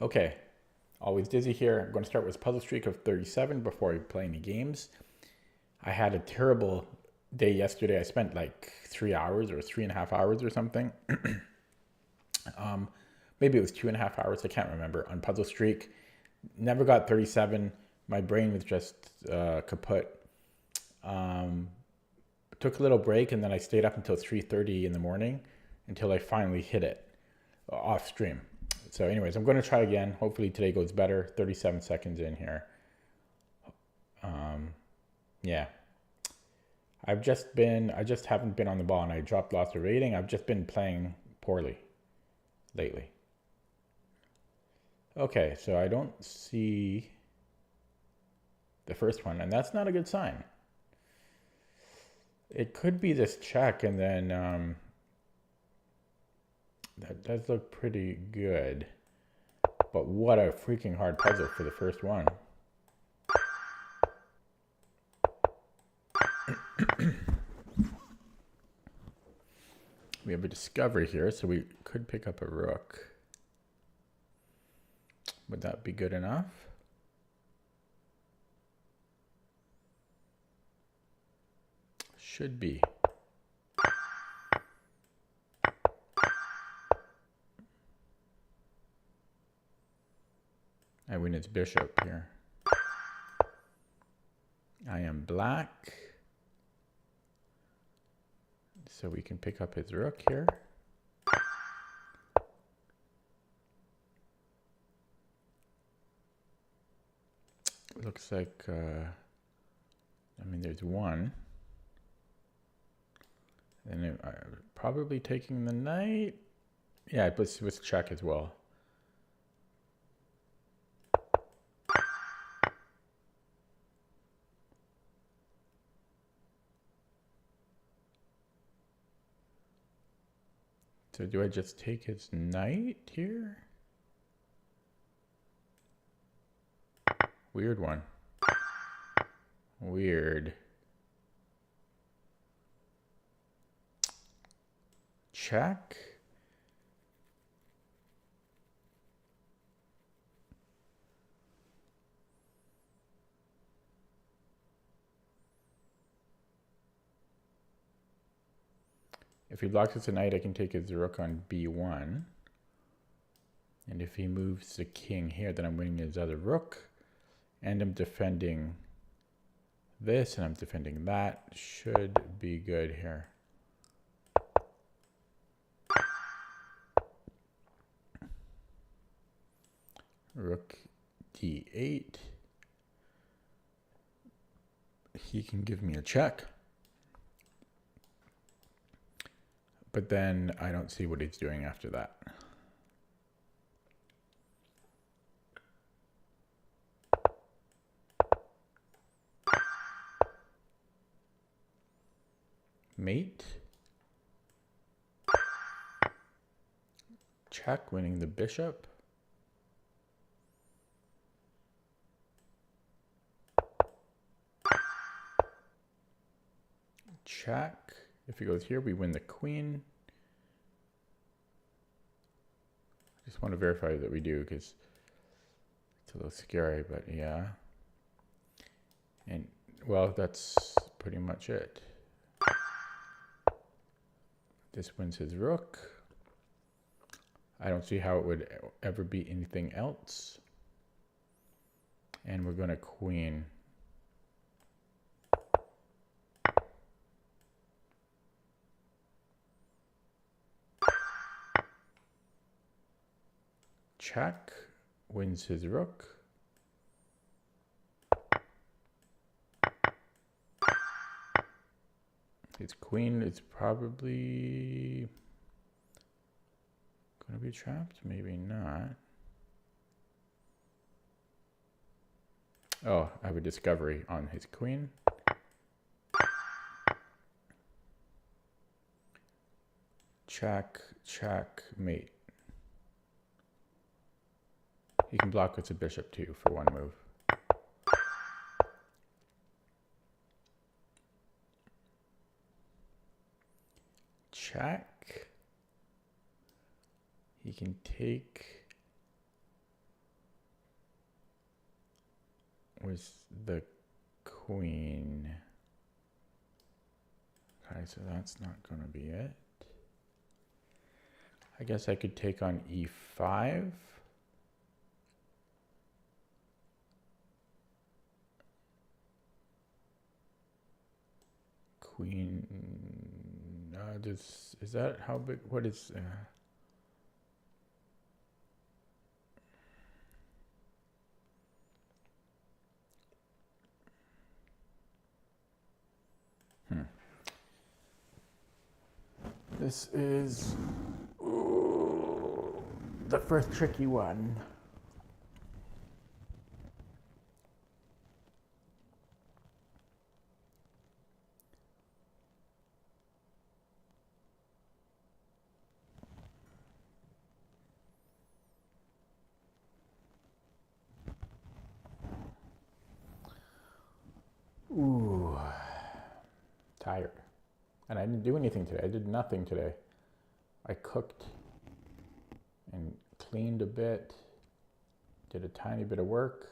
Okay, always dizzy here. I'm going to start with puzzle streak of 37 before I play any games. I had a terrible day yesterday. I spent like 3 hours or 3.5 hours or something. um, Maybe it was 2.5 hours. I can't remember on puzzle streak. Never got 37. My brain was just kaput. Um, Took a little break and then I stayed up until 3:30 in the morning until I finally hit it off stream. So anyways, I'm going to try again. Hopefully today goes better. 37 seconds in here. Yeah. I just haven't been on the ball and I dropped lots of rating. I've just been playing poorly lately. Okay, so I don't see the first one and that's not a good sign. It could be this check and then that does look pretty good. But what a freaking hard puzzle for the first one. We have a discovery here, so we could pick up a rook. Would that be good enough? Should be. I win its bishop here. I am black. So we can pick up his rook here. Looks like, I mean, there's one. And probably taking the knight. Yeah, it was check as well. So do I just take his knight here? Weird one. Weird. Check. If he blocks his knight, I can take his rook on b1. And if he moves the king here, then I'm winning his other rook. And I'm defending this, and I'm defending that. Should be good here. Rook d8. He can give me a check. But then I don't see what he's doing after that. Mate. Check, winning the bishop. Check. If he goes here, we win the queen. Just want to verify that we do because it's a little scary, but yeah. And well, that's pretty much it. This wins his rook. I don't see how it would ever be anything else. And we're going to queen. Check, wins his rook. His queen is probably going to be trapped, maybe not. Oh, I have a discovery on his queen. Check, check, mate. He can block with the bishop too for one move. Check. He can take with the queen. Okay, so that's not going to be it. I guess I could take on e5. Queen. Is that how big? What is? This is the first tricky one. Ooh, tired. And I didn't do anything today. I did nothing today. I cooked and cleaned a bit, did a tiny bit of work.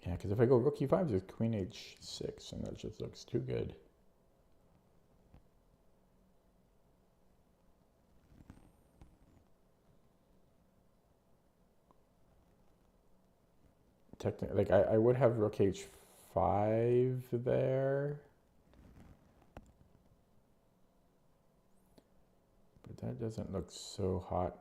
Yeah, because if I go rook e5, there's queen h6, and that just looks too good. Technically, like I would have rook h5 there. But that doesn't look so hot.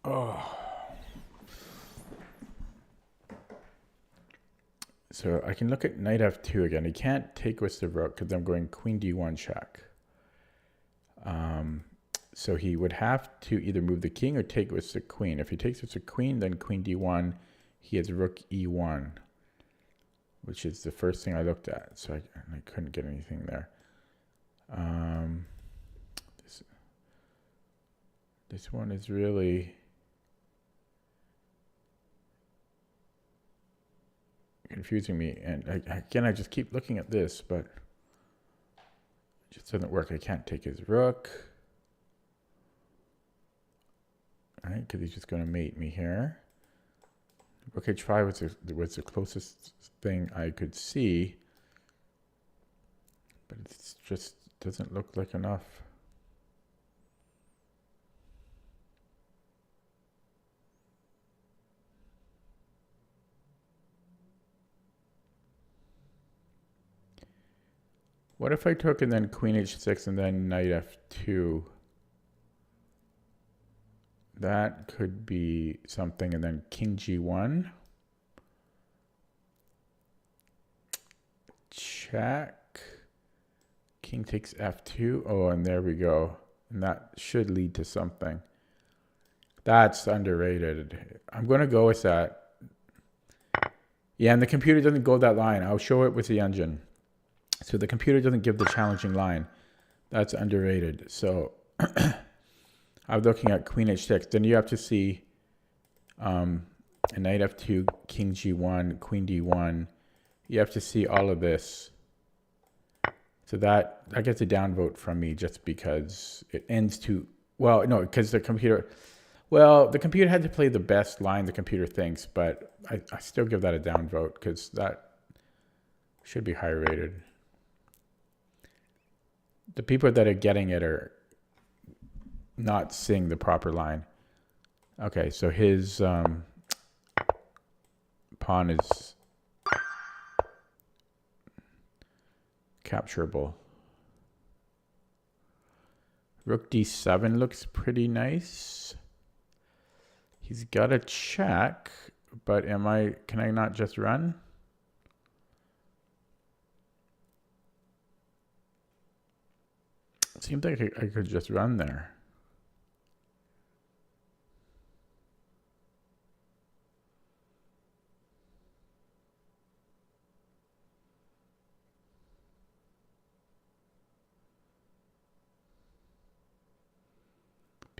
Oh. So I can look at knight f2 again. He can't take with the rook because I'm going queen d1 check. So he would have to either move the king or take with the queen. If he takes with the queen, then queen d1, he has rook e1, which is the first thing I looked at. So I couldn't get anything there. This one is really confusing me. And again, I just keep looking at this, but it just doesn't work. I can't take his rook. Right, because he's just going to mate me here. Rook h5 was the closest thing I could see, but it just doesn't look like enough. What if I took and then queen h6 and then knight f2? That could be something, and then king g1. Check. King takes f2. Oh, and there we go. And that should lead to something. That's underrated. I'm going to go with that. Yeah, and the computer doesn't go that line. I'll show it with the engine. So the computer doesn't give the challenging line. That's underrated. So I'm looking at queen h6. Then you have to see a knight f2, king g1, queen d1. You have to see all of this. So that gets a downvote from me just because it ends too... Well, no, because the computer... Well, the computer had to play the best line the computer thinks, but I still give that a downvote because that should be higher rated. The people that are getting it are not seeing the proper line. Okay, so his pawn is capturable. Rook d7 looks pretty nice. He's got a check, but can I not just run? It seems like I could just run there.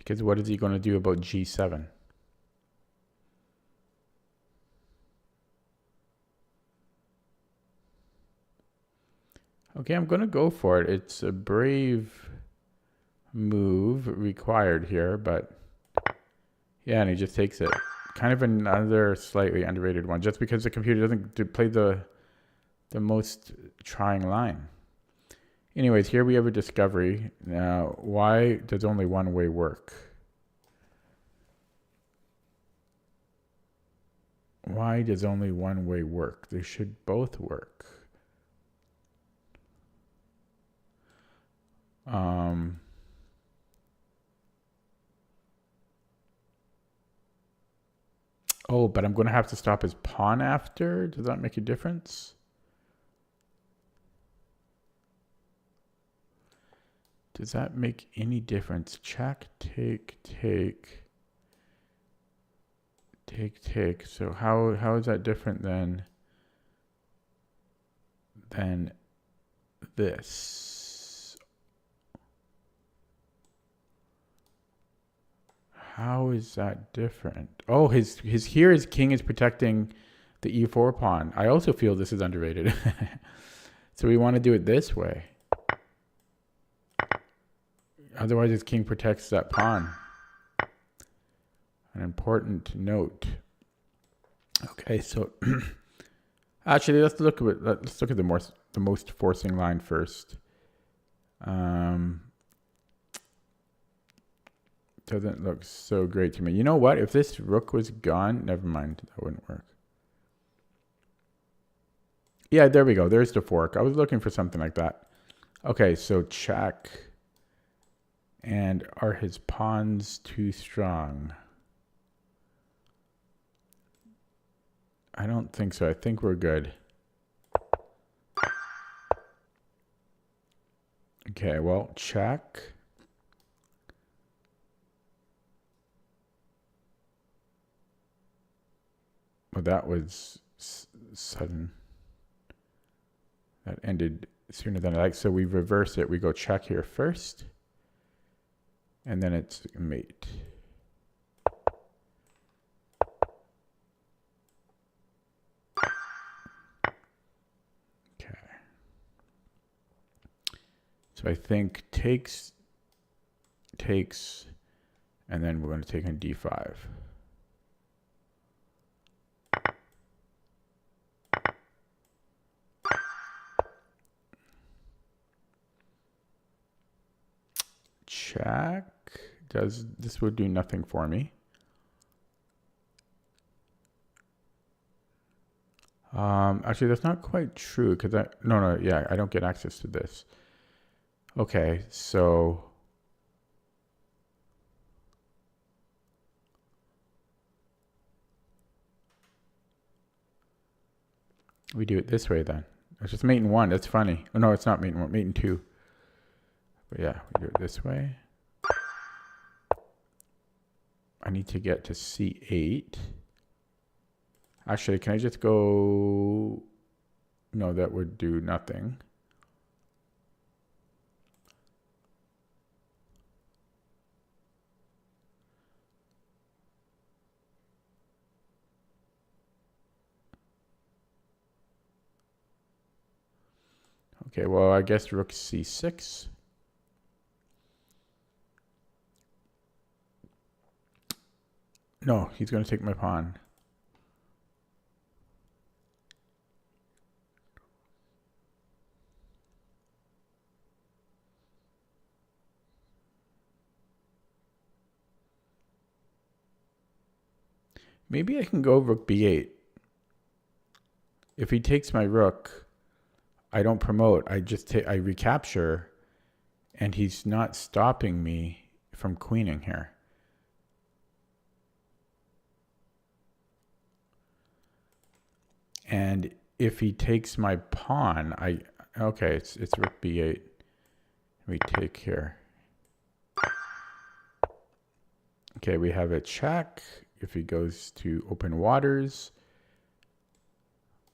Because what is he going to do about g7? Okay, I'm going to go for it. It's a brave move required here, but yeah, and he just takes it. Kind of another slightly underrated one, just because the computer doesn't play the most trying line. Anyways, here we have a discovery. Now, why does only one way work? Why does only one way work? They should both work. Oh, but I'm going to have to stop his pawn after. Does that make a difference? Does that make any difference? Check, take, take. Take, take. So how is that different than this? How is that different? Oh, his king is protecting the e4 pawn. I also feel this is underrated. So we want to do it this way. Otherwise, his king protects that pawn. An important note. Okay, so actually, let's look at the most forcing line first. Doesn't look so great to me. You know what? If this rook was gone, never mind. That wouldn't work. Yeah, there we go. There's the fork. I was looking for something like that. Okay, so check. And are his pawns too strong? I don't think so. I think we're good. Okay, well, check. Well, that was sudden. That ended sooner than I like. So we reverse it. We go check here first. And then it's mate. Okay. So I think takes, and then we're going to take on d5. Check. This would do nothing for me. Actually, that's not quite true because I don't get access to this. Okay, so we do it this way then. It's just mate in 1. That's funny. Oh no, it's not mate in 1, mate in 2. But yeah, we do it this way. I need to get to c8. Actually, can I just go? No, that would do nothing. Okay, well, I guess rook c6. No, he's going to take my pawn. Maybe I can go rook b8. If he takes my rook, I don't promote. I recapture, and he's not stopping me from queening here. And if he takes my pawn, okay, it's rook b8. We take here. Okay, we have a check. If he goes to open waters,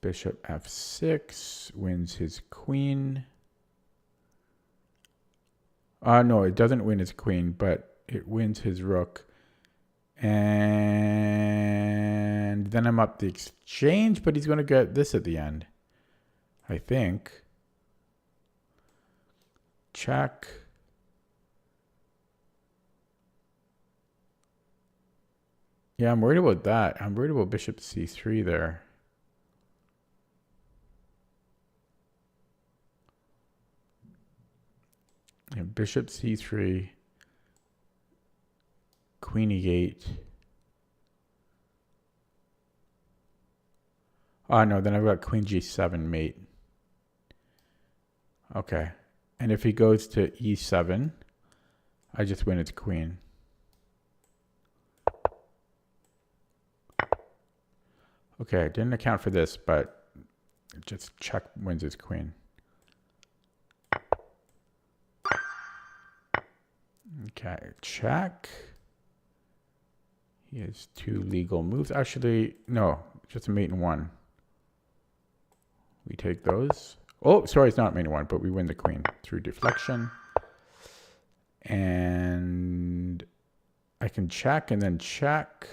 bishop f6 wins his queen. No, it doesn't win his queen, but it wins his rook. And then I'm up the exchange, but he's going to get this at the end, I think. Check. Yeah, I'm worried about that. I'm worried about bishop c3 there. Yeah, bishop c3, queen e8. Oh, no, then I've got queen g7 mate. Okay. And if he goes to e7, I just win its queen. Okay, didn't account for this, but just check wins his queen. Okay, check. He has 2 legal moves. Actually, no, just a mate in 1. We take those. Oh, sorry, it's not mate in 1, but we win the queen through deflection. And I can check and then check.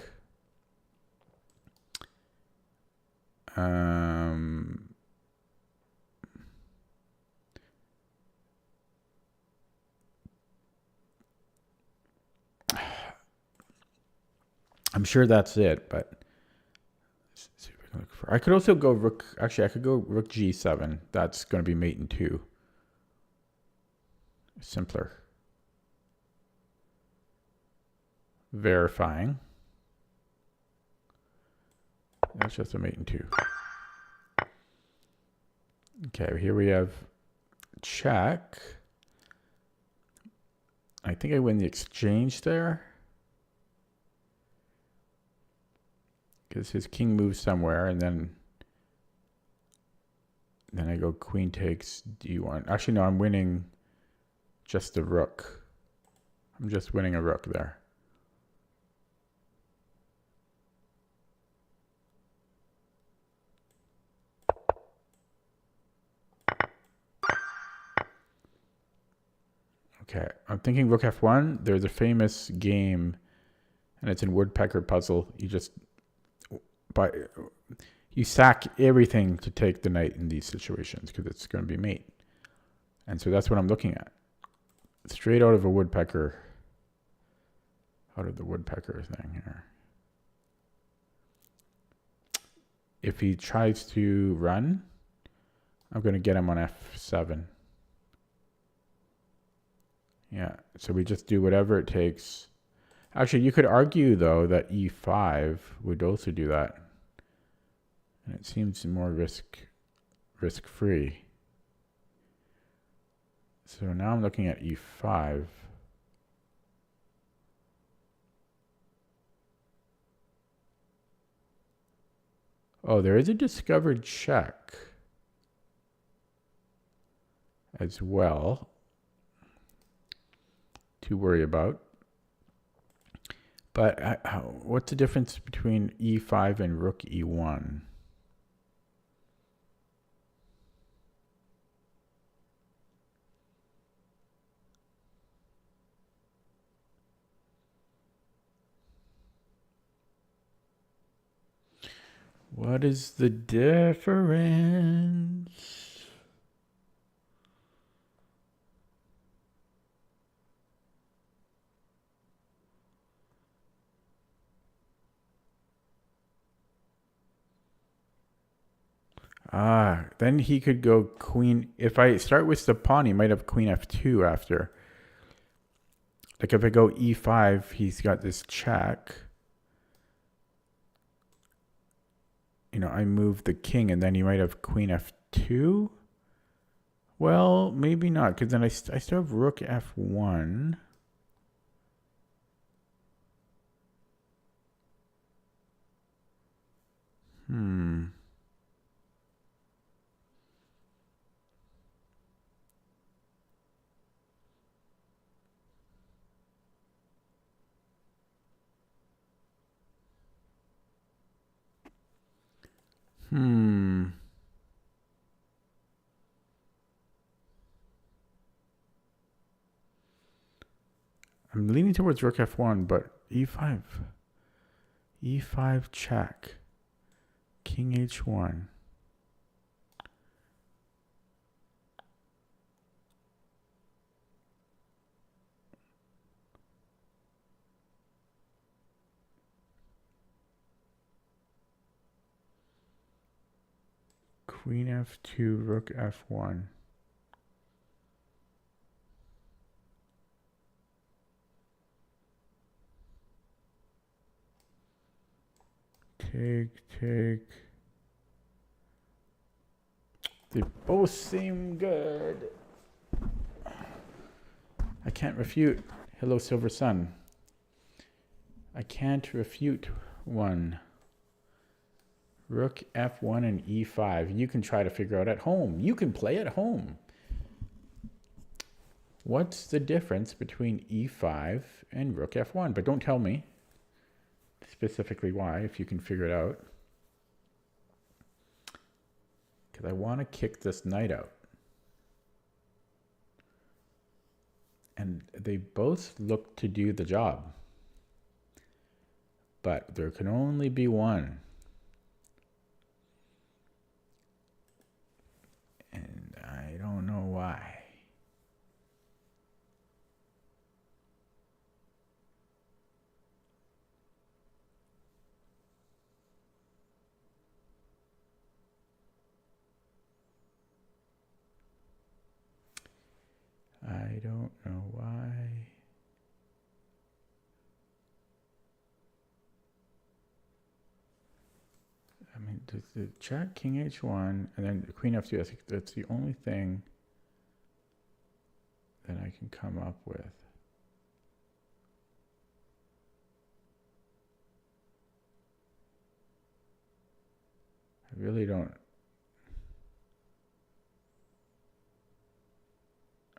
I'm sure that's it, but let's see if I can look for. I could also go rook. Actually, I could go rook g7. That's going to be mate in 2. Simpler. Verifying. That's just a mate in 2. Okay, here we have check. I think I win the exchange there. Because his king moves somewhere, and then I go queen takes d1. Actually, no, I'm winning just the rook. I'm just winning a rook there. Okay, I'm thinking rook f1. There's a famous game, and it's in woodpecker puzzle. You sack everything to take the knight in these situations because it's going to be mate. And so that's what I'm looking at. Straight out of a woodpecker, out of the woodpecker thing here. If he tries to run, I'm going to get him on f7. Yeah, so we just do whatever it takes. Actually, you could argue, though, that e5 would also do that. And it seems more risk-free. So now I'm looking at e5. Oh, there is a discovered check as well to worry about. But what's the difference between e5 and rook e1? What is the difference? Then he could go queen. If I start with the pawn, he might have queen f2 after. Like if I go e5, he's got this check. You know, I move the king, and then he might have queen f2. Well, maybe not, because then I still have rook f1. I'm I'm leaning towards rook f1, but e5. e5 check. King h1. Queen f2, rook f1. Take. They both seem good. I can't refute. Hello, Silver Sun. I can't refute one. Rook f1 and e5. You can try to figure out at home. You can play at home. What's the difference between e5 and rook f1? But don't tell me specifically why, if you can figure it out. Because I want to kick this knight out. And they both look to do the job. But there can only be one. And I don't know why. I don't know why. I mean, the check, king h1, and then queen f2. I think that's the only thing that I can come up with. I really don't.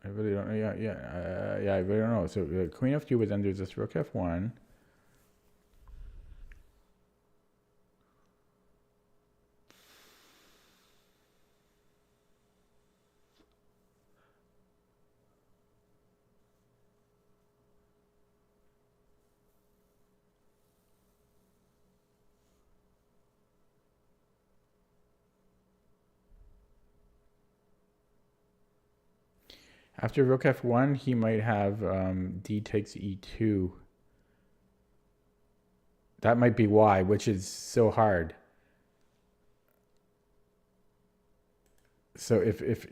I really don't. Yeah. I really don't know. So queen f2, but then there's this rook f1. After rook f1, he might have d takes e2. That might be why, which is so hard. So if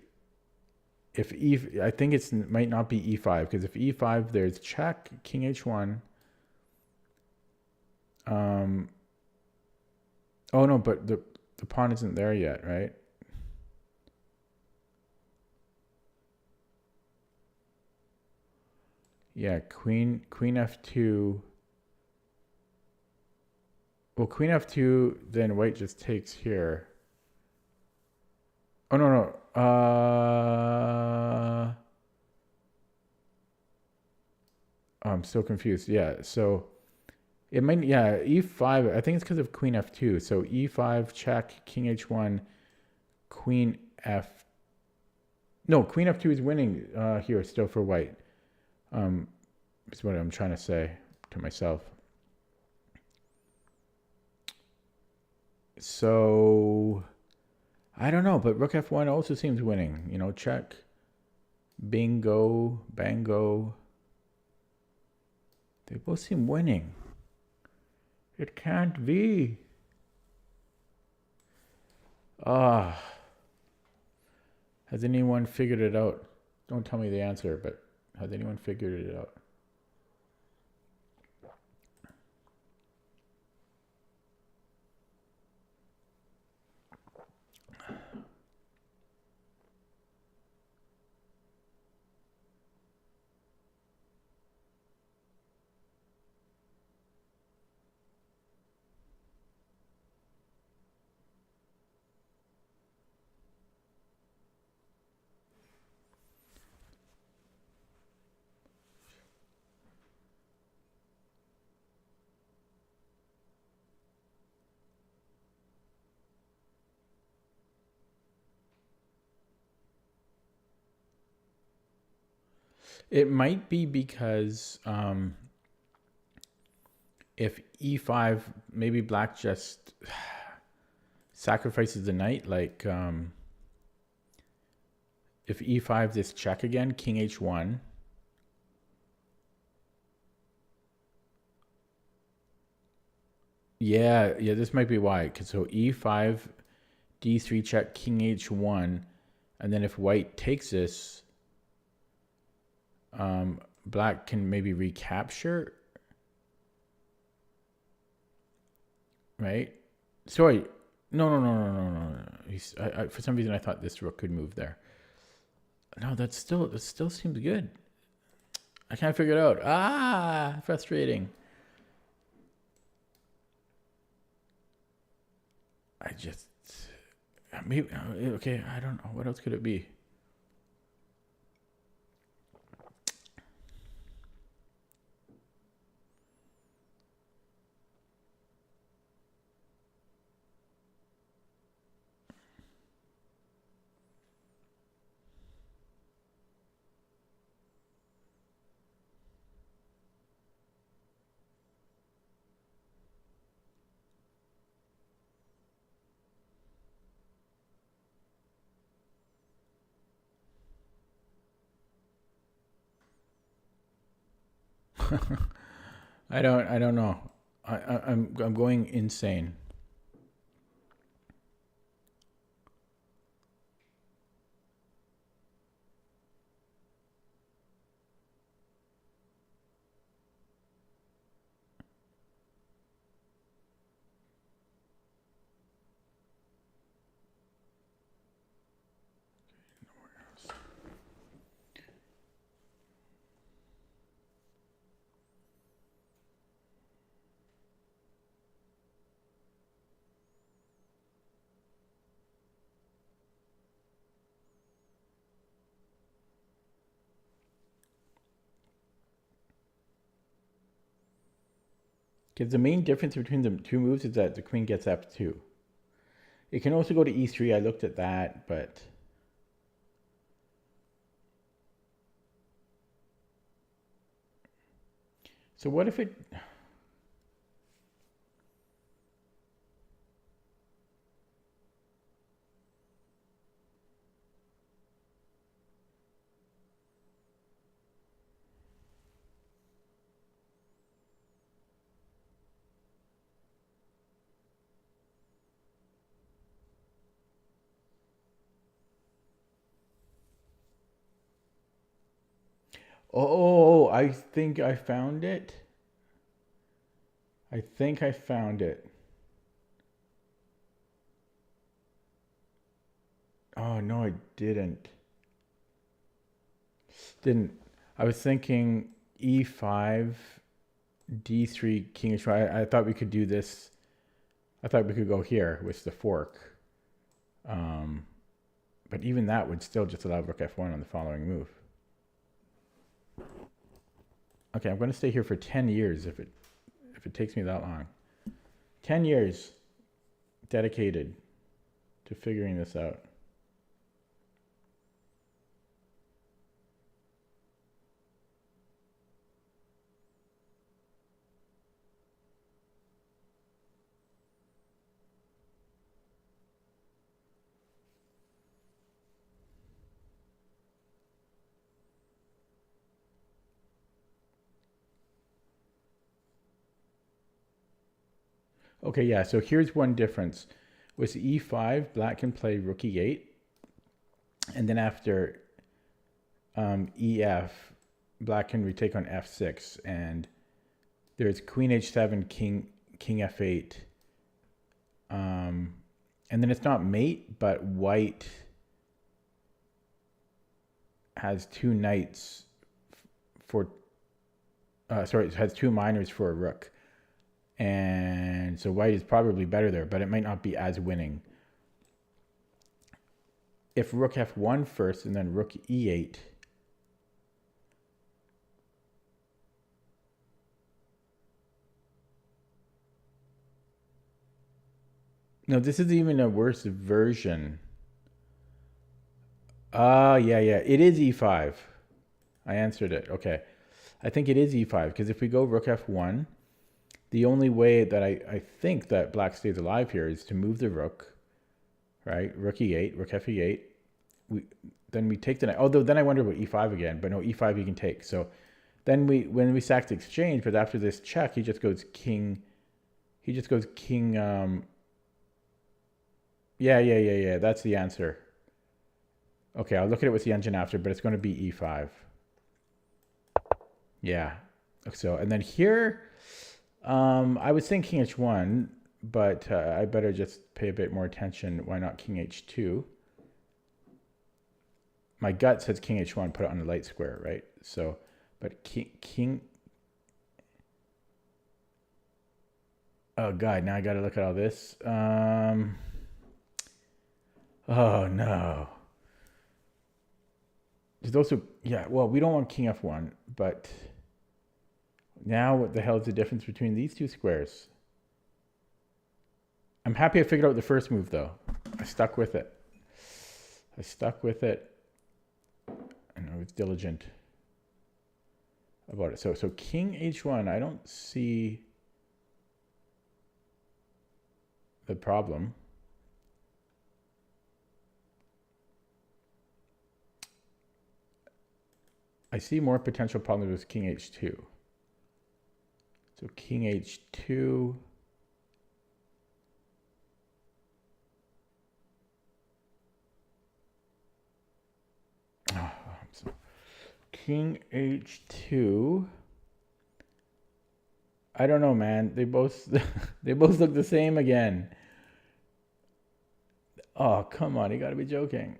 I think it might not be e5, because if e5, there's check, king h1. Oh no, but the pawn isn't there yet, right? Yeah, queen f2. Well, queen f2, then white just takes here. Oh no. I'm so confused. Yeah, so it might, yeah, e5. I think it's because of queen f2. So e5 check, king h1, queen f. No, queen f2 is winning here still for white. Is what I'm trying to say to myself. So I don't know, but rook f1 also seems winning. You know, check, bingo, bango. They both seem winning. It can't be. Has anyone figured it out? Don't tell me the answer, but has anyone figured it out? It might be because if e5, maybe black just sacrifices the knight. Like if e5 this check again, king h1. Yeah, this might be why. Cause so e5, d3 check, king h1, and then if white takes this, black can maybe recapture, right? Sorry, no. For some reason, I thought this rook could move there. No, that still seems good. I can't figure it out. Ah, frustrating. I just maybe okay. I don't know what else could it be. I don't know. I'm going insane. Because the main difference between the two moves is that the queen gets f2. It can also go to e3. I looked at that, but so what if it? Oh, I think I found it. I think I found it. Oh no, I didn't. Didn't. I was thinking e5, d3, king h5. I thought we could do this. I thought we could go here with the fork. But even that would still just allow rook f1 on the following move. Okay, I'm going to stay here for 10 years if it takes me that long. 10 years dedicated to figuring this out. Okay, yeah, so here's one difference. With e5, black can play rook e8. And then after ef, black can retake on f6. And there's queen h7, king f8. And then it's not mate, but white has two knights for... sorry, it has two minors for a rook. And so white is probably better there, but it might not be as winning. If rook f1 first and then rook e8, no, this is even a worse version. Yeah, it is e5. I answered it. Okay. I think it is e5 because if we go rook f1, the only way that I think that black stays alive here is to move the rook, right? Rook e8, rook f e8. Then we take the knight. Although then I wonder about e5 again, but no, e5 you can take. So then when we sack the exchange, but after this check, he just goes king. He just goes king. Yeah. That's the answer. Okay, I'll look at it with the engine after, but it's going to be e5. Yeah. So, and then here, I was thinking h1, but I better just pay a bit more attention. Why not king h2? My gut says king h1, put it on the light square, right? So, but king. Oh God, now I got to look at all this. Oh no. There's also, yeah, well, we don't want king f1, but now what the hell is the difference between these two squares? I'm happy I figured out the first move though. I stuck with it. And I was diligent about it. So king h1, I don't see the problem. I see more potential problems with king h2. So king h2. King h2. I don't know, man. They both look the same again. Oh, come on. You got to be joking.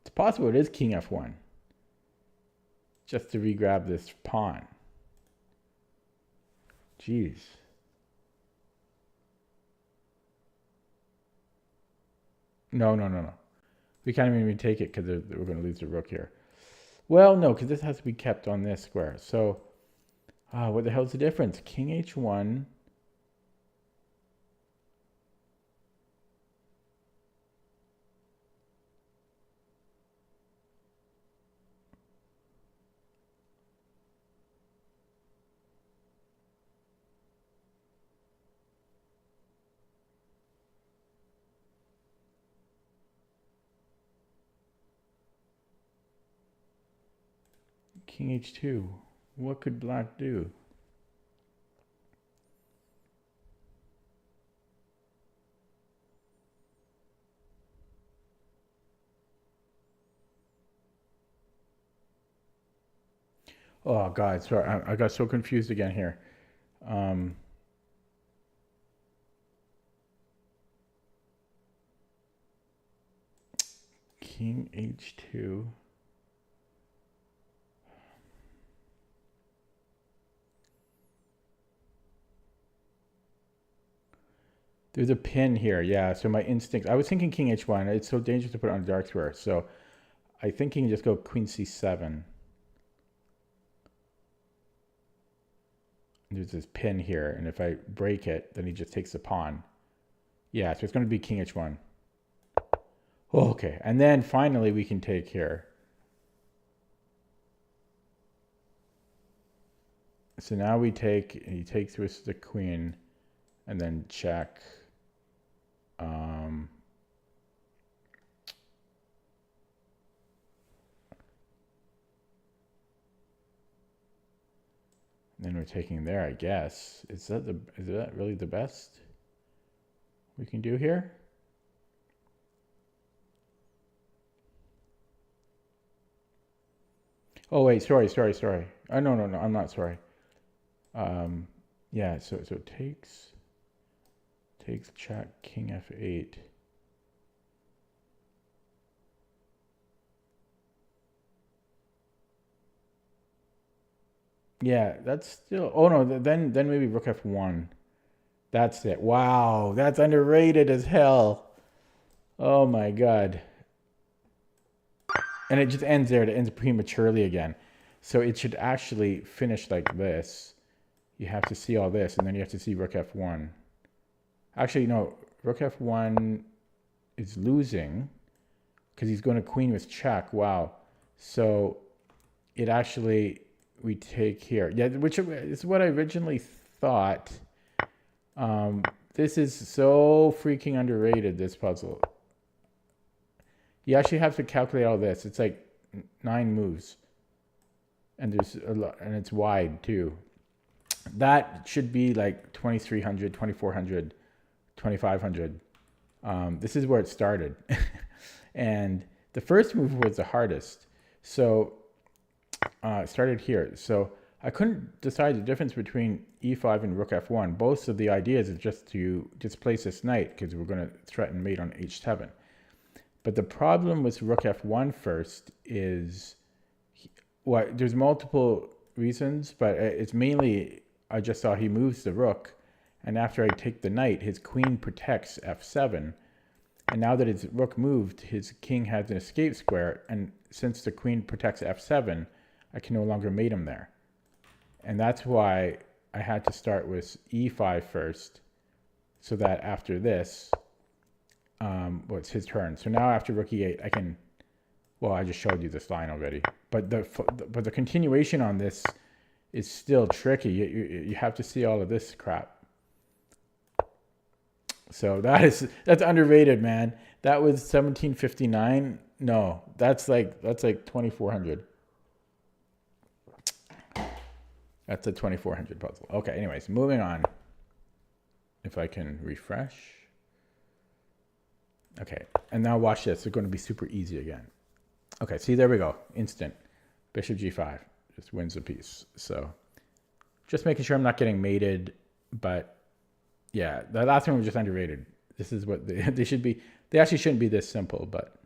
It's possible it is king f1. Just to re-grab this pawn. Jeez. No. We can't even take it because we're going to lose the rook here. Well, no, because this has to be kept on this square. So, what the hell is the difference? King h1. King h2. What could black do? Oh, God, sorry. I got so confused again here. King h2. There's a pin here, yeah. So my instinct, I was thinking king h1. It's so dangerous to put it on a dark square. So I think you can just go queen c7. There's this pin here, and if I break it, then he just takes the pawn. Yeah, so it's going to be king h1. Oh, okay, and then finally we can take here. So now we take, he takes with the queen, and then check. Then we're taking there, I guess. Is that really the best we can do here? Oh wait, sorry. No, I'm not sorry. Yeah, so it takes check, king f8. Yeah, that's still. Oh no, then maybe rook f1. That's it. Wow, that's underrated as hell. Oh my God. And it just ends there. It ends prematurely again. So it should actually finish like this. You have to see all this, and then you have to see rook f1. Actually, no, rook f1. is losing because he's going to queen with check. Wow. So it actually, we take here. Yeah, which is what I originally thought. This is so freaking underrated, this puzzle. You actually have to calculate all this. It's like 9 moves. And there's a lot, and it's wide too. That should be like 2,300, 2,400, 2,500. This is where it started. And the first move was the hardest. So it started here. So I couldn't decide the difference between e5 and rook f1. Both of the ideas is just to displace this knight because we're going to threaten mate on h7. But the problem with rook f1 first is, well, there's multiple reasons, but it's mainly I just saw he moves the rook, and after I take the knight, his queen protects f7. And now that his rook moved, his king has an escape square, and since the queen protects f7, I can no longer mate him there. And that's why I had to start with e5 first, so that after this, well, it's his turn. So now after rook e8, I can, well, I just showed you this line already. But the continuation on this is still tricky. You have to see all of this crap. So that's underrated, man. That was 1759. No, that's like 2,400. That's a 2,400 puzzle. Okay, anyways, moving on. If I can refresh. Okay, and now watch this. It's going to be super easy again. Okay, see, there we go. Instant. Bishop g5. Just wins a piece. So just making sure I'm not getting mated, but yeah, the last one was just underrated. This is what they should be. They actually shouldn't be this simple, but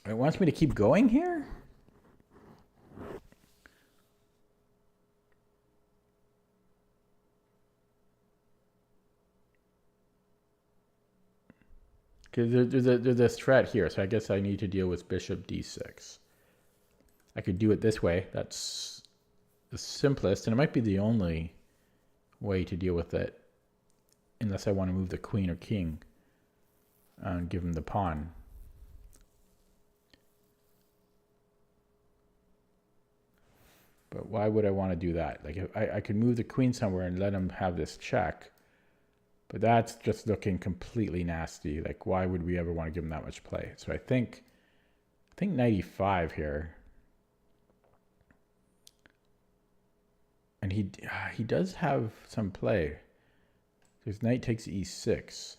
it wants me to keep going here? Because there's this threat here, so I guess I need to deal with bishop d6. I could do it this way. That's the simplest, and it might be the only way to deal with it, unless I want to move the queen or king and give him the pawn. But why would I want to do that? Like, if I could move the queen somewhere and let him have this check. But that's just looking completely nasty. Like, why would we ever want to give him that much play? So I think knight e5 here. And he does have some play. His knight takes e6.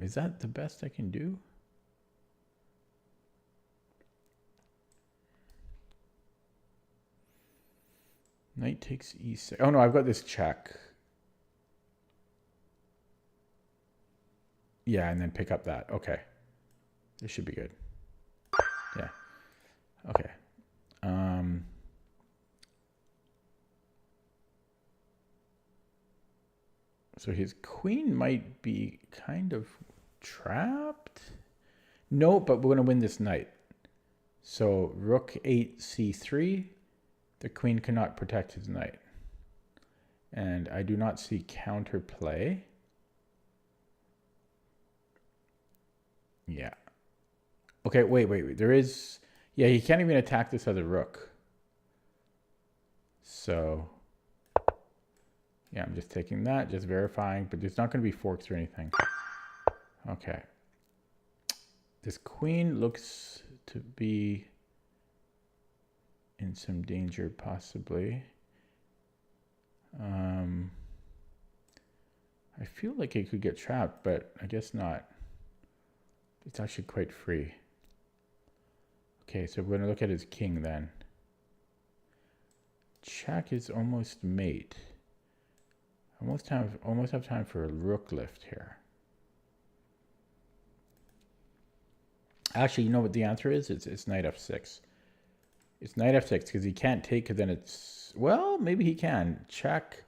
Is that the best I can do? Knight takes e6. Oh no, I've got this check. Yeah, and then pick up that. Okay. This should be good. Yeah. Okay. So his queen might be kind of trapped. No, but we're going to win this knight. So rook 8 c3. The queen cannot protect his knight. And I do not see counterplay. Yeah. Okay, wait. There is... Yeah, he can't even attack this other rook. So... Yeah, I'm just taking that, just verifying. But there's not going to be forks or anything. Okay. This queen looks to be in some danger, possibly. I feel like it could get trapped, but I guess not. It's actually quite free. Okay, so we're going to look at his king then. Check is almost mate. Almost have time for a rook lift here. Actually, you know what the answer is? It's knight f6. It's knight f6 because he can't take, because then it's... Well, maybe he can. Check.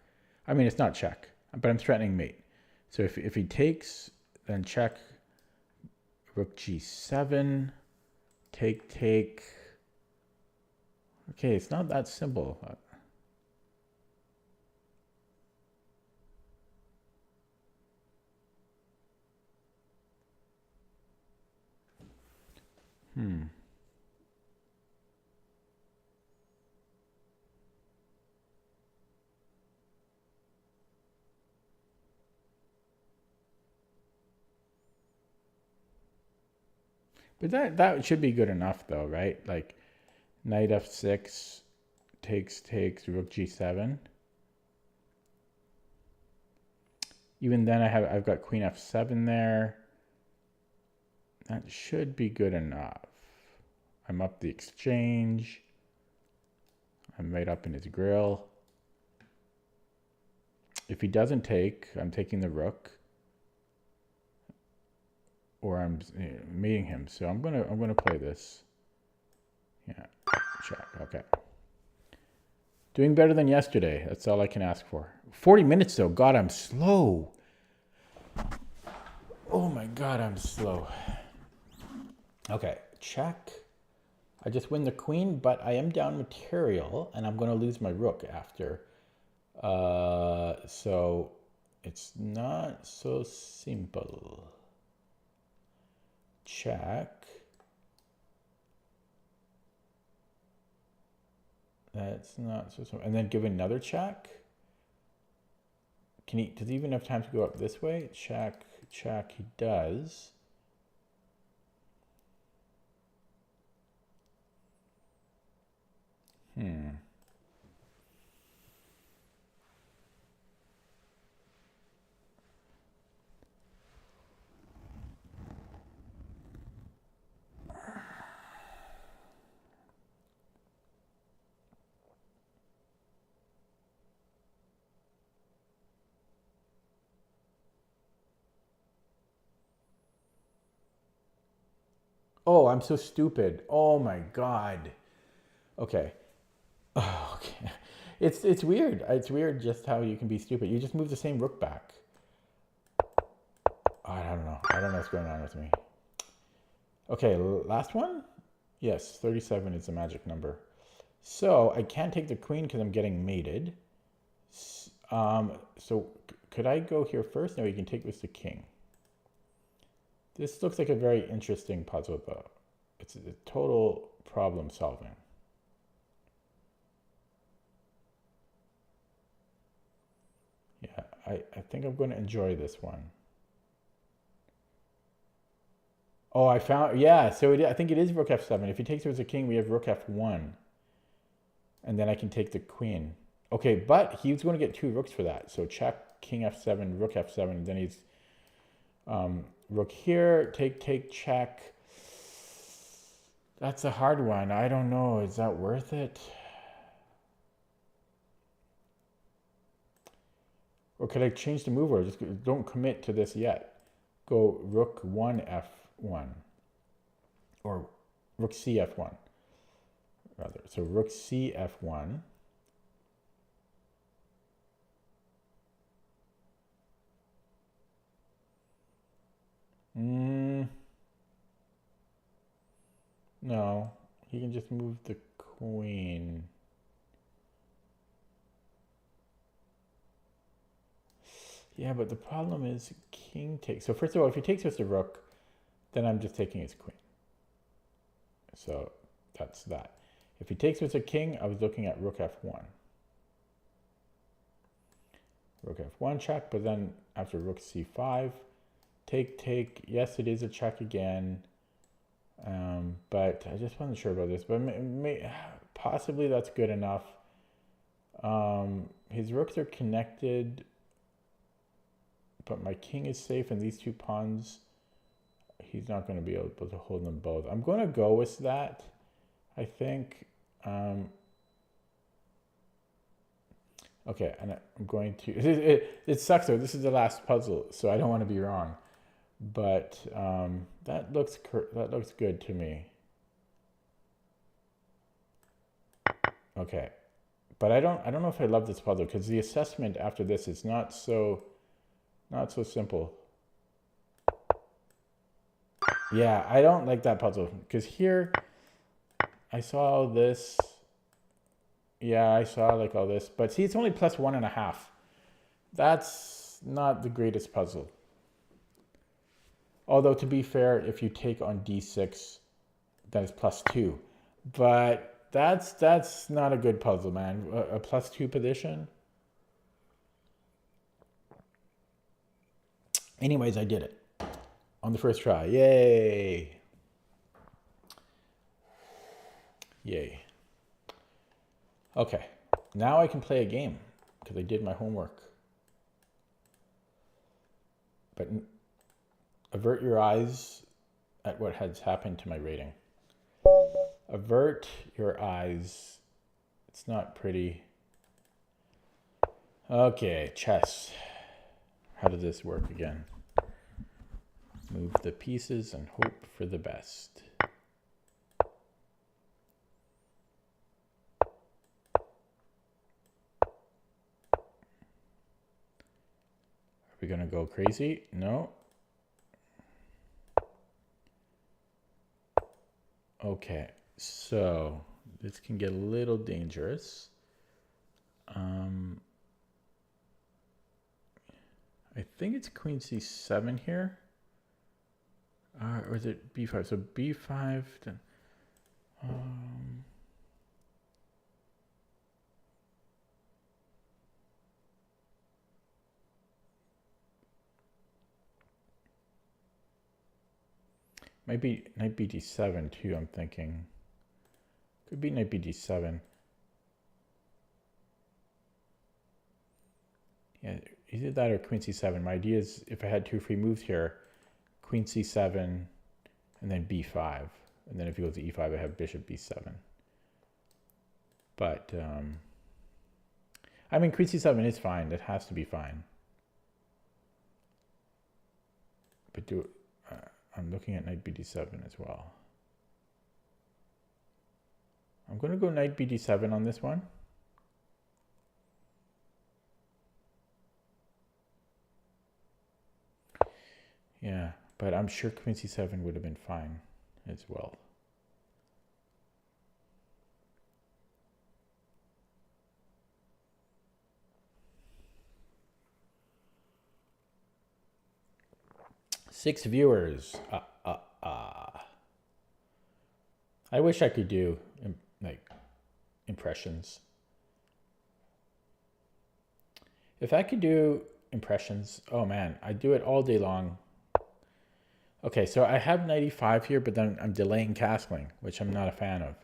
I mean, it's not check, but I'm threatening mate. So if he takes, then check. Rook g7. Take. Okay, it's not that simple. But that should be good enough though, right? Like knight f6 takes rook g7. Even then I've got queen f7 there. That should be good enough. I'm up the exchange. I'm right up in his grill. If he doesn't take, I'm taking the rook, or I'm mating him. So I'm gonna play this. Yeah, check. Okay. Doing better than yesterday. That's all I can ask for. 40 minutes though. God, I'm slow. Oh my God, I'm slow. Okay, check. I just win the queen, but I am down material, and I'm going to lose my rook after. So it's not so simple. Check. That's not so simple. And then give another check. Does he even have time to go up this way? Check, check. He does. Oh, I'm so stupid. Oh my God. Okay. Oh, okay. It's weird. It's weird just how you can be stupid. You just move the same rook back. I don't know. I don't know what's going on with me. Okay, last one? Yes, 37 is the magic number. So I can't take the queen because I'm getting mated. So could I go here first? No, you can take with the king. This looks like a very interesting puzzle though. It's a total problem solving. Yeah, I think I'm going to enjoy this one. Oh, I found, yeah, so I think it is rook f7. If he takes it as a king, we have rook f1. And then I can take the queen. Okay, but he's going to get two rooks for that. So check, king f7, rook f7, and then he's rook here, take, check. That's a hard one. I don't know. Is that worth it? Or could I change the move, or just don't commit to this yet? Go rook 1 f1, or rook c f1 rather. So rook c f1. No, he can just move the queen. Yeah, but the problem is king takes. So first of all, if he takes with the rook, then I'm just taking his queen. So that's that. If he takes with a king, I was looking at rook f1. Rook f1 check, but then after rook c5, take. Yes, it is a check again. But I just wasn't sure about this. But possibly that's good enough. His rooks are connected, but my king is safe, and these two pawns, he's not going to be able to hold them both. I'm going to go with that, I think. Okay, and I'm going to... It sucks, though. This is the last puzzle, so I don't want to be wrong. But that looks good to me. Okay, but I don't know if I love this puzzle, because the assessment after this is not so simple. Yeah, I don't like that puzzle, because here I saw this. Yeah, I saw like all this, but see, it's only plus 1.5. That's not the greatest puzzle. Although, to be fair, if you take on d6, that is +2. But that's not a good puzzle, man. A +2 position. Anyways, I did it on the first try. Yay! Yay. Okay, now I can play a game because I did my homework. But avert your eyes at what has happened to my rating. Avert your eyes. It's not pretty. Okay, chess. How does this work again? Move the pieces and hope for the best. Are we gonna go crazy? No. Okay, so this can get a little dangerous. I think it's Queen C7 here. Or is it B5? So B5. Then, might be knight BD7 too, I'm thinking. Could be knight BD7. Yeah, either that or Queen C7. My idea is if I had 2 free moves here, Queen C7 and then B5. And then if he goes to E5, I have Bishop B7. But, I mean, Queen C7 is fine. It has to be fine. But I'm looking at knight BD7 as well. I'm going to go knight BD7 on this one. Yeah, but I'm sure Queen C7 would have been fine as well. Six viewers. I wish I could do like impressions. If I could do impressions, oh man, I'd do it all day long. Okay, so I have 95 here, but then I'm delaying castling, which I'm not a fan of.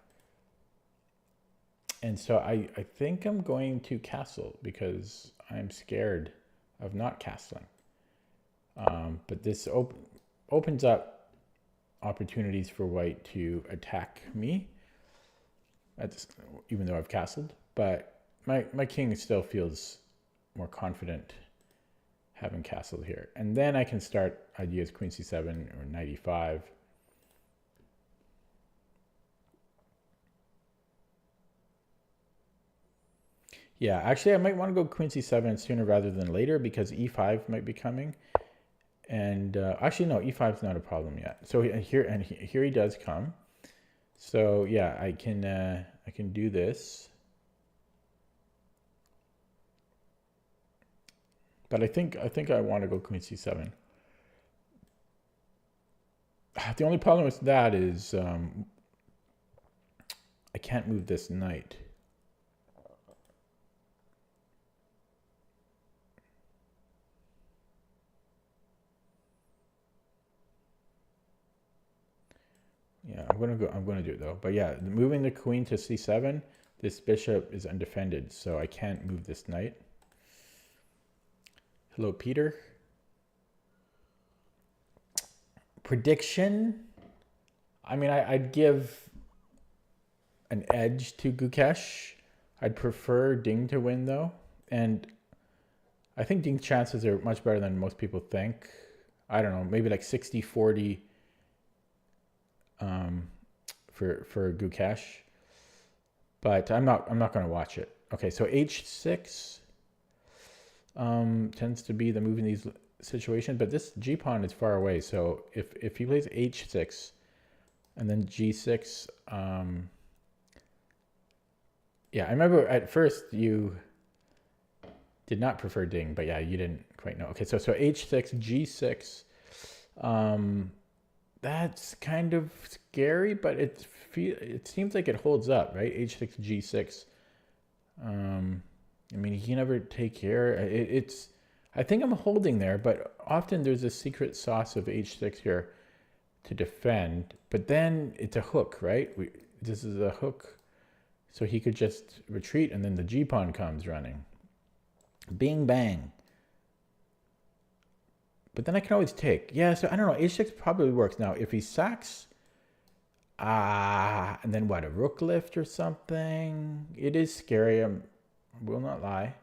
And so I think I'm going to castle because I'm scared of not castling. But this opens up opportunities for white to attack me, even though I've castled. But my king still feels more confident having castled here. And then I can start ideas Queen C7 or knight E5. Yeah, actually I might want to go Queen C7 sooner rather than later because E5 might be coming. And actually no, E5 is not a problem yet. So here he does come. So yeah, I can do this. But I think I want to go Queen C7. The only problem with that is I can't move this knight. Yeah, I'm gonna do it though. But yeah, moving the queen to C7, this bishop is undefended, so I can't move this knight. Hello, Peter. Prediction. I mean, I'd give an edge to Gukesh. I'd prefer Ding to win though, and I think Ding's chances are much better than most people think. I don't know, maybe like 60-40 for Gukesh, but I'm not going to watch it. Okay, so H6 tends to be the move in these situations, but this G pawn is far away. So if he plays H6 and then G6, yeah, I remember at first you did not prefer Ding, but yeah, you didn't quite know. Okay, so H6, G6, That's kind of scary, but it seems like it holds up, right? H6, G6. I mean, he can never take care. It's. I think I'm holding there, but often there's a secret sauce of H6 here to defend. But then it's a hook, right? This is a hook, so he could just retreat, and then the G pawn comes running. Bing bang. But then I can always take. Yeah, so I don't know. H6 probably works. Now, if he sacks, and then what, a rook lift or something? It is scary. I will not lie.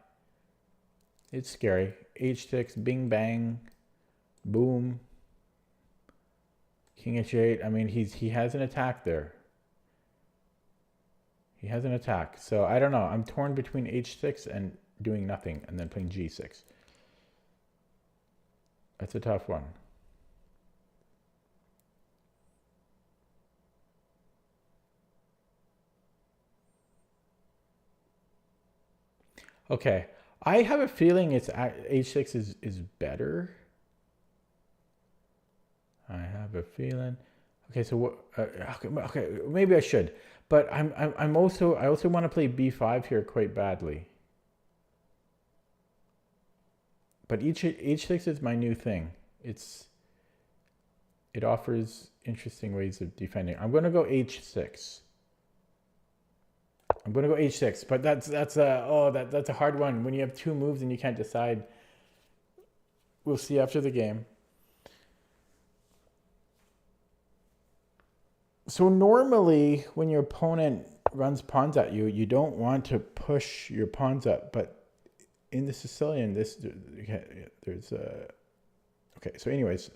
It's scary. H6, bing bang, boom. King H8. I mean, he has an attack there. He has an attack. So I don't know. I'm torn between H6 and doing nothing and then playing G6. That's a tough one. Okay. I have a feeling it's H6 is better. I have a feeling. Okay, so what? Okay, maybe I should, but I also want to play B5 here quite badly. But H6 is my new thing. It offers interesting ways of defending. I'm going to go H6. I'm going to go H6, but that's a hard one when you have two moves and you can't decide. We'll see after the game. So normally when your opponent runs pawns at you, you don't want to push your pawns up, but in the Sicilian, there's a... Okay, so anyways,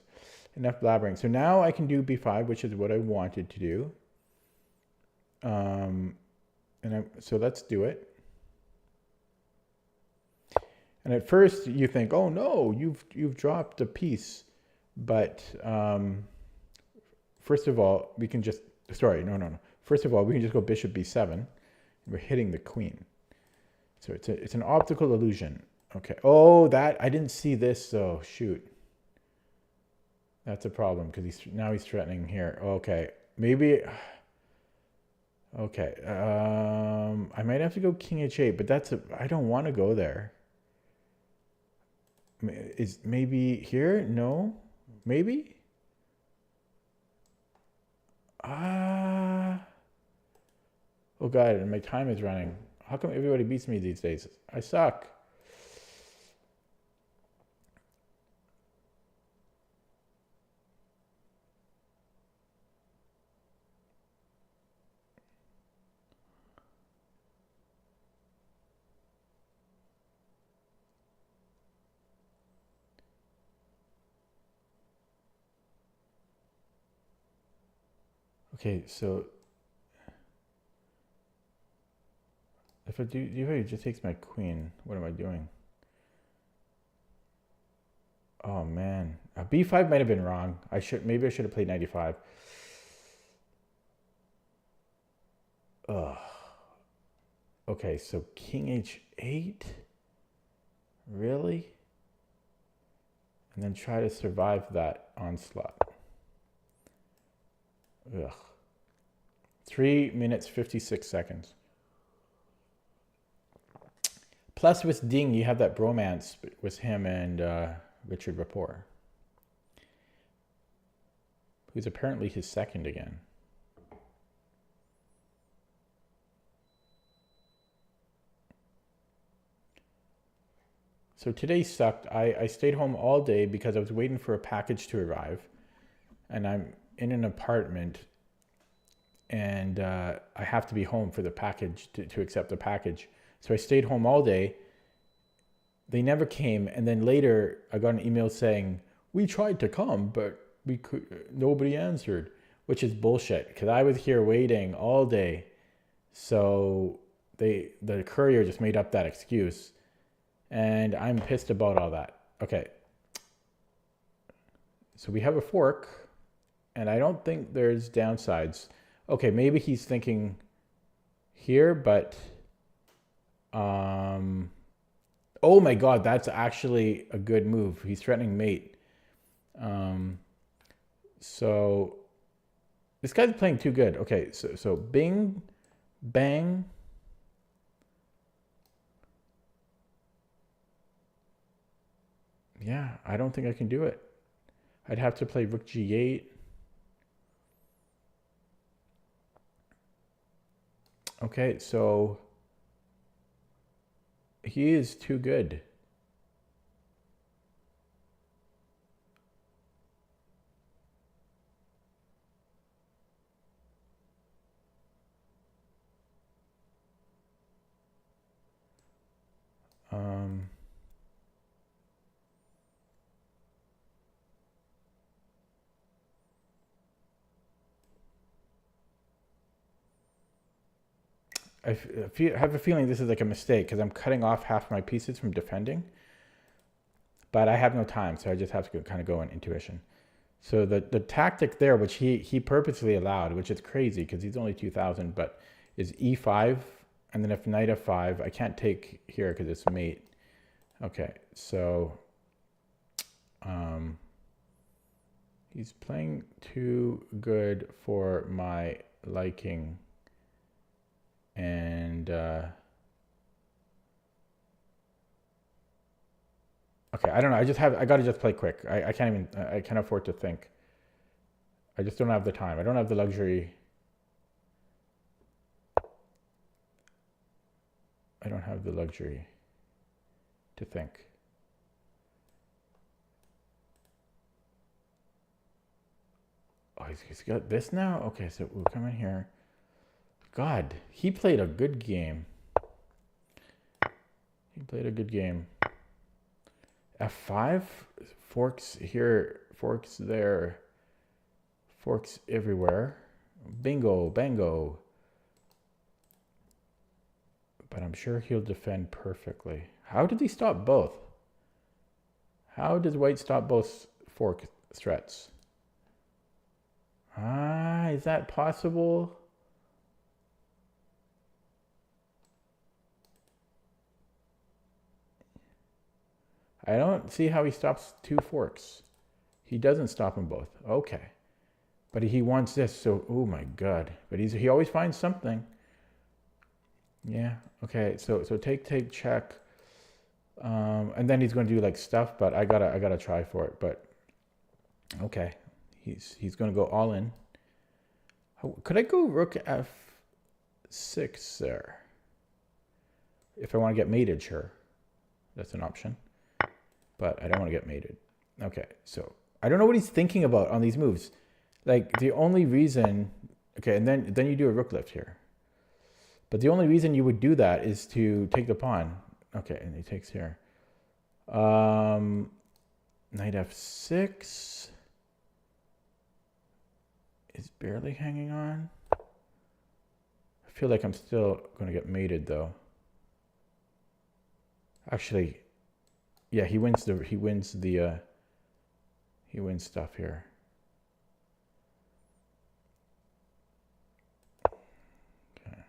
enough blabbering. So now I can do B5, which is what I wanted to do. So let's do it. And at first you think, oh no, you've dropped a piece. But first of all, we can just... Sorry, no. First of all, we can just go bishop B7. And we're hitting the queen. So it's an optical illusion. Okay. Oh, that I didn't see this. So shoot. That's a problem because now he's threatening here. Okay. Maybe. Okay. I might have to go King H8, but I don't want to go there. Is maybe here? No. Maybe. Oh God! My time is running. How come everybody beats me these days? I suck. Okay, so if I do, it just takes my queen. What am I doing? Oh man, B5 might have been wrong. Maybe I should have played 95. Ugh. Okay, so King H8, really? And then try to survive that onslaught. Ugh. 3 minutes 56 seconds. Plus with Ding, you have that bromance with him and Richard Rapport, who's apparently his second again. So today sucked. I stayed home all day because I was waiting for a package to arrive, and I'm in an apartment, and I have to be home for the package to accept the package. So I stayed home all day. They never came, and then later I got an email saying we tried to come, but nobody answered, which is bullshit because I was here waiting all day. So the courier just made up that excuse, and I'm pissed about all that. Okay, so we have a fork, and I don't think there's downsides. Okay, maybe he's thinking here, but oh my God, that's actually a good move. He's threatening mate. So this guy's playing too good. Okay, so bing, bang. Yeah, I don't think I can do it. I'd have to play rook g8. Okay, so he is too good. I have a feeling this is like a mistake because I'm cutting off half my pieces from defending. But I have no time, so I just have to kind of go on intuition. So the tactic there, which he purposely allowed, which is crazy because he's only 2,000, but is e5, and then if knight f5, I can't take here because it's mate. Okay, so he's playing too good for my liking, and okay, I don't know. I gotta just play quick. I can't even, I can't afford to think. I just don't have the time. I don't have the luxury. I don't have the luxury to think. Oh, he's got this now? Okay, so we'll come in here. God, he played a good game. He played a good game. F5, forks here, forks there, forks everywhere. Bingo, bango. But I'm sure he'll defend perfectly. How did he stop both? How does white stop both fork threats? Ah, is that possible? I don't see how he stops two forks. He doesn't stop them both. Okay. But he wants this, so, oh my God. But he always finds something. Yeah, okay, so take, check. And then he's going to do like stuff, but I gotta try for it. But okay, he's going to go all in. Could I go rook f6 there? If I want to get mated, sure. That's an option. But I don't want to get mated. Okay, so I don't know what he's thinking about on these moves. Like the only reason, okay, and then you do a rook lift here. But the only reason you would do that is to take the pawn. Okay, and he takes here. Knight f6 is barely hanging on. I feel like I'm still going to get mated though. Actually, yeah, he wins stuff here. Okay.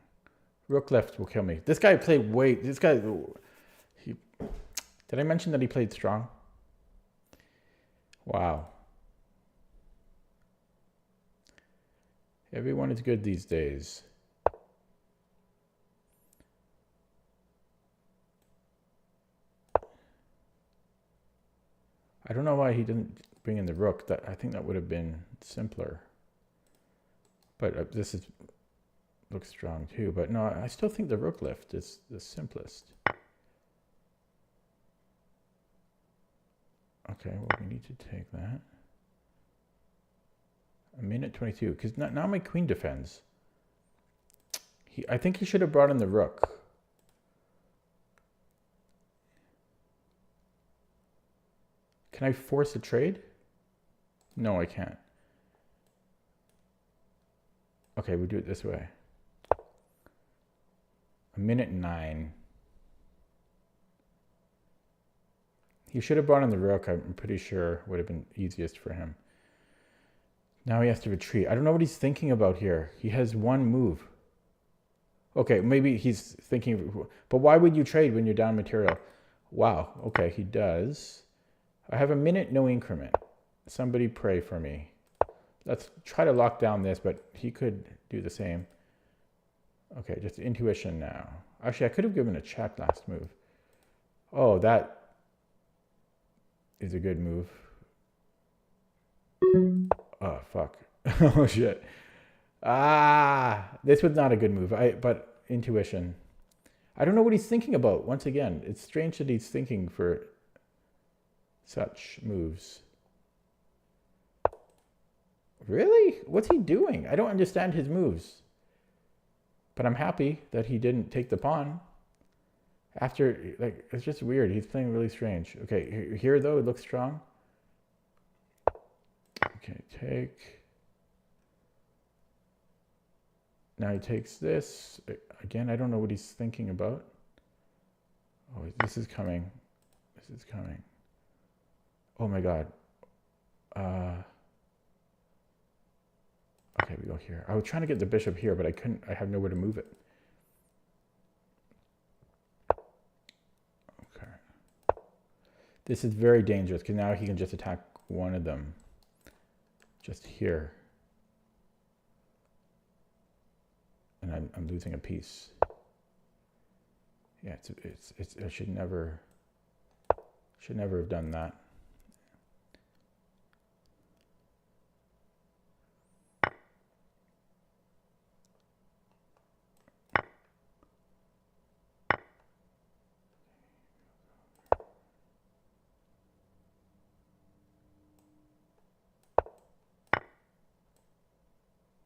Rook left will kill me. This guy played did I mention that he played strong? Wow. Everyone is good these days. I don't know why he didn't bring in the rook. I think that would have been simpler. But this looks strong too. But no, I still think the rook lift is the simplest. Okay, well, we need to take that. A minute 22, because now my queen defends. I think he should have brought in the rook. Can I force a trade? No, I can't. Okay, we do it this way. A minute 9. He should have brought in the rook, I'm pretty sure would have been easiest for him. Now he has to retreat. I don't know what he's thinking about here. He has one move. Okay, maybe he's thinking, but why would you trade when you're down material? Wow, okay, he does. I have a minute, no increment. Somebody pray for me. Let's try to lock down this, but he could do the same. Okay, just intuition now. Actually, I could have given a check last move. Oh, that is a good move. Oh, fuck. Oh, shit. This was not a good move, but intuition. I don't know what he's thinking about. Once again, it's strange that he's thinking for such moves. Really? What's he doing? I don't understand his moves. But I'm happy that he didn't take the pawn. After, like, it's just weird. He's playing really strange. Okay, here though, it looks strong. Okay, take. Now he takes this. Again, I don't know what he's thinking about. Oh, this is coming. This is coming. Oh my God. Okay, we go here. I was trying to get the bishop here, but I couldn't. I have nowhere to move it. Okay. This is very dangerous because now he can just attack one of them. Just here. And I'm losing a piece. Yeah, I should never have done that.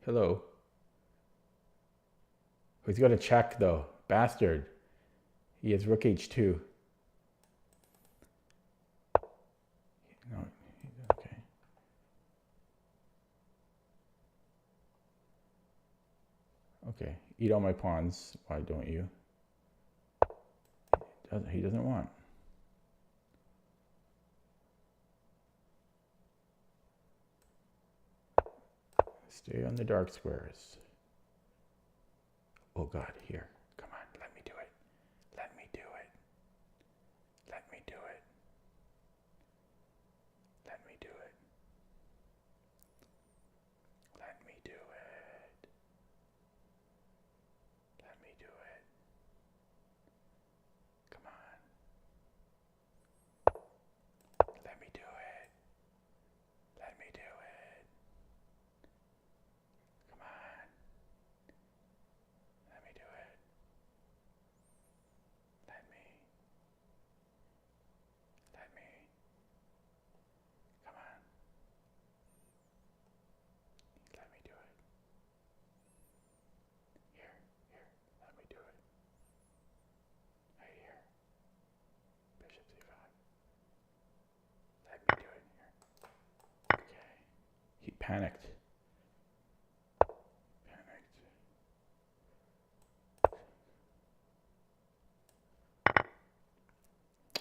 Hello. Oh, he's got a check though. Bastard. He has rook h2. No, okay. Okay, eat all my pawns. Why don't you? He doesn't want. Stay on the dark squares. Oh God, here. Come on, let me do it. Let me do it. Let me do it. Let me do it. Let me do it. Let me do it. Come on. Let me do it. Let me do it. Come on. Let me do it. Let me. Let me. Come on. Let me do it. Here. Let me do it. Right here. Bishop c5. Let me do it here. Okay. He panicked.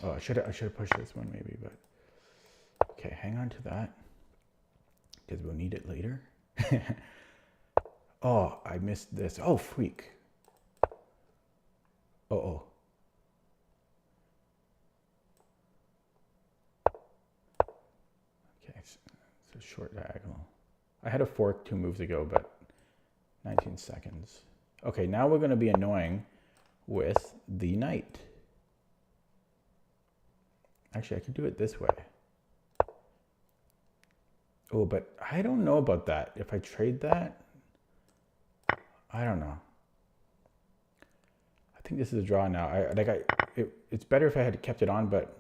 Oh, I should have pushed this one maybe, but okay, hang on to that because we'll need it later. Oh, I missed this. Oh, freak. Oh. Okay, it's a short diagonal. I had a fork 2 moves ago, but 19 seconds. Okay, now we're going to be annoying with the knight. Actually, I could do it this way. Oh, but I don't know about that. If I trade that, I don't know. I think this is a draw now. It's better if I had kept it on, but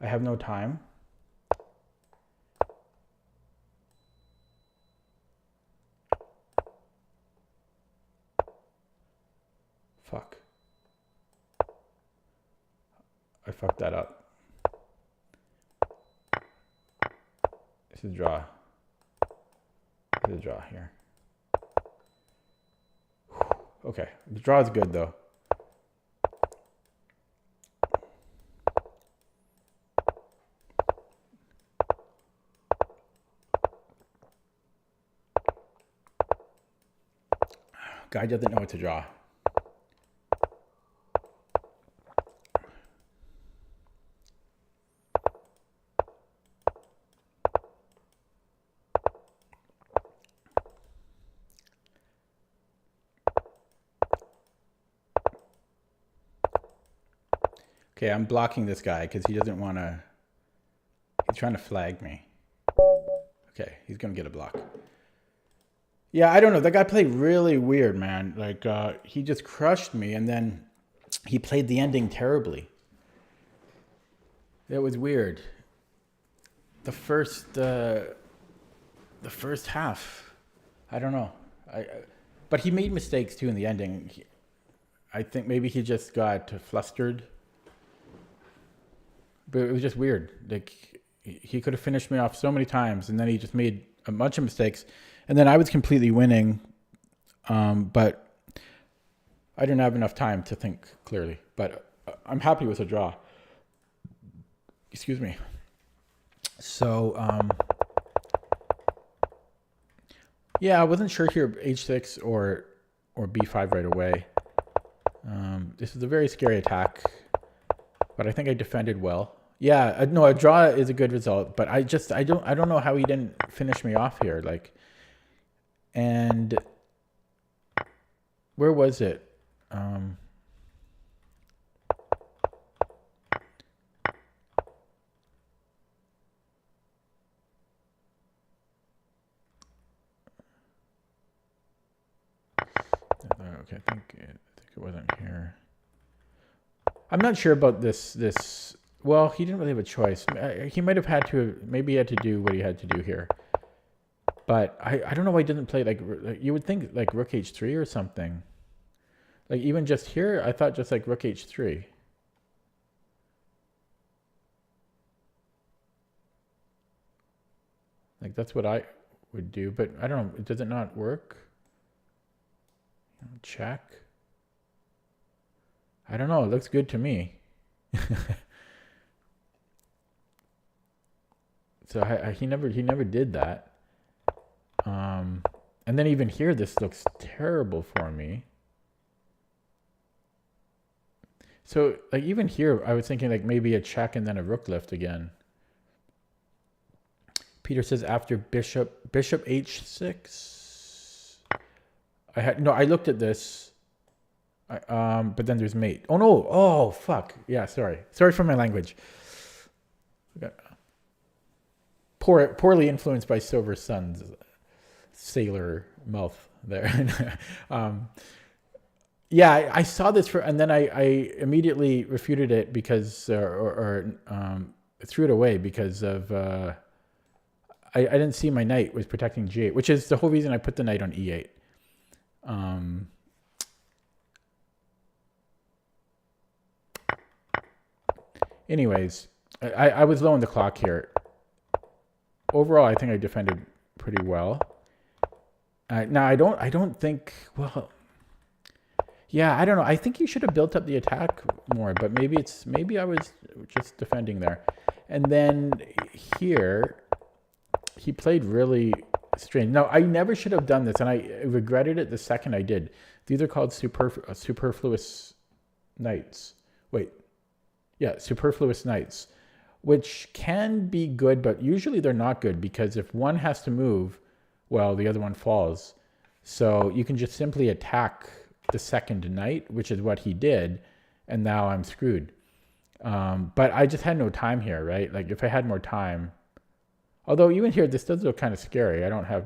I have no time. Fuck. I fucked that up. This is a draw. This is a draw here. Okay, the draw is good though. Guy doesn't know what to draw. Okay, I'm blocking this guy because he doesn't want to... He's trying to flag me. Okay, he's going to get a block. Yeah, I don't know. That guy played really weird, man. Like, he just crushed me, and then he played the ending terribly. It was weird. The first half, I don't know. But he made mistakes too in the ending. I think maybe he just got flustered. But it was just weird. Like, he could have finished me off so many times, and then he just made a bunch of mistakes. And then I was completely winning, but I didn't have enough time to think clearly. But I'm happy with a draw. Excuse me. So, yeah, I wasn't sure here h6 or b5 right away. This is a very scary attack, but I think I defended well. Yeah, no, a draw is a good result, but I don't know how he didn't finish me off here. Like, and where was it? Okay, I think it wasn't here. I'm not sure about this. Well, he didn't really have a choice. He might have had to. Maybe he had to do what he had to do here. But I don't know why he didn't play like you would think like rook h3 or something. Like even just here, I thought just like rook h3. Like that's what I would do, but I don't know. Does it not work? Check. I don't know. It looks good to me. So he never did that. And then even here, this looks terrible for me. So like even here, I was thinking like maybe a check and then a rook lift again. Peter says after bishop h6. I looked at this. But then there's mate. Oh no! Oh fuck! Yeah, sorry for my language. Poorly influenced by Silver Sun's sailor mouth there. Yeah, I saw this and then I immediately refuted it because or threw it away because of I didn't see my knight was protecting g8, which is the whole reason I put the knight on e8. Anyways, I was low on the clock here. Overall, I think I defended pretty well. Now I don't think, well, yeah, I don't know. I think you should have built up the attack more, but maybe I was just defending there. And then here, he played really strange. Now, I never should have done this, and I regretted it the second I did. These are called superfluous knights. Wait. Yeah, superfluous knights, which can be good, but usually they're not good because if one has to move, well, the other one falls. So you can just simply attack the second knight, which is what he did, and now I'm screwed. But I just had no time here, right? Like if I had more time, although even here, this does look kind of scary. I don't have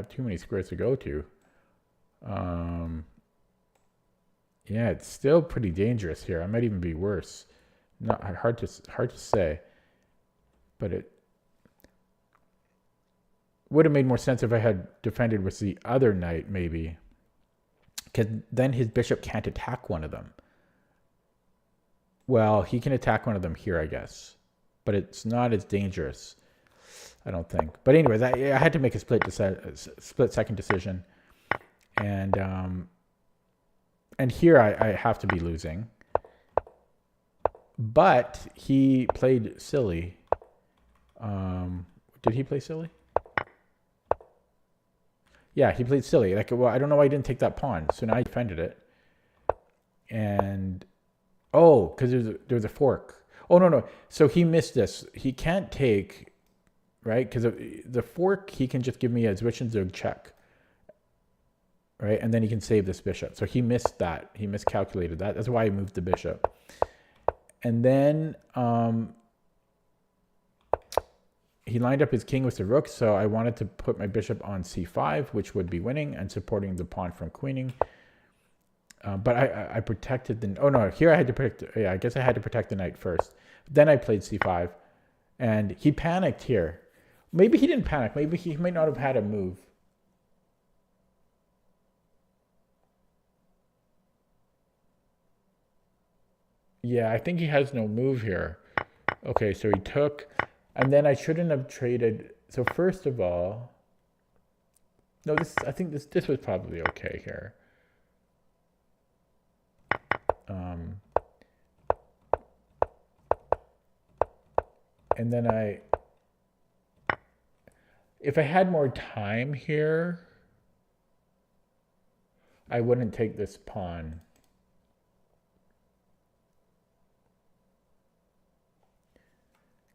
too many squares to go to. Yeah, it's still pretty dangerous here. I might even be worse. Not hard to say, but it would have made more sense if I had defended with the other knight, maybe, because then his bishop can't attack one of them. Well, he can attack one of them here, I guess, but it's not as dangerous, I don't think. But anyways, I had to make a split second decision, and here I have to be losing. But he played silly. Did he play silly? Yeah, he played silly. Like, well, I don't know why he didn't take that pawn. So now I defended it. And, oh, because there's a fork. Oh, no. So he missed this. He can't take, right? Because the fork, he can just give me a Zwischenzug check. Right? And then he can save this bishop. So he missed that. He miscalculated that. That's why he moved the bishop. And then he lined up his king with the rook, so I wanted to put my bishop on c5, which would be winning and supporting the pawn from queening. But I protected the... Oh, no, here I had to protect... Yeah, I guess I had to protect the knight first. Then I played c5, and he panicked here. Maybe he didn't panic. Maybe he might not have had a move. Yeah, I think he has no move here. Okay, so he took... And then I shouldn't have traded... So first of all... No, I think this was probably okay here. And then if I had more time here, I wouldn't take this pawn.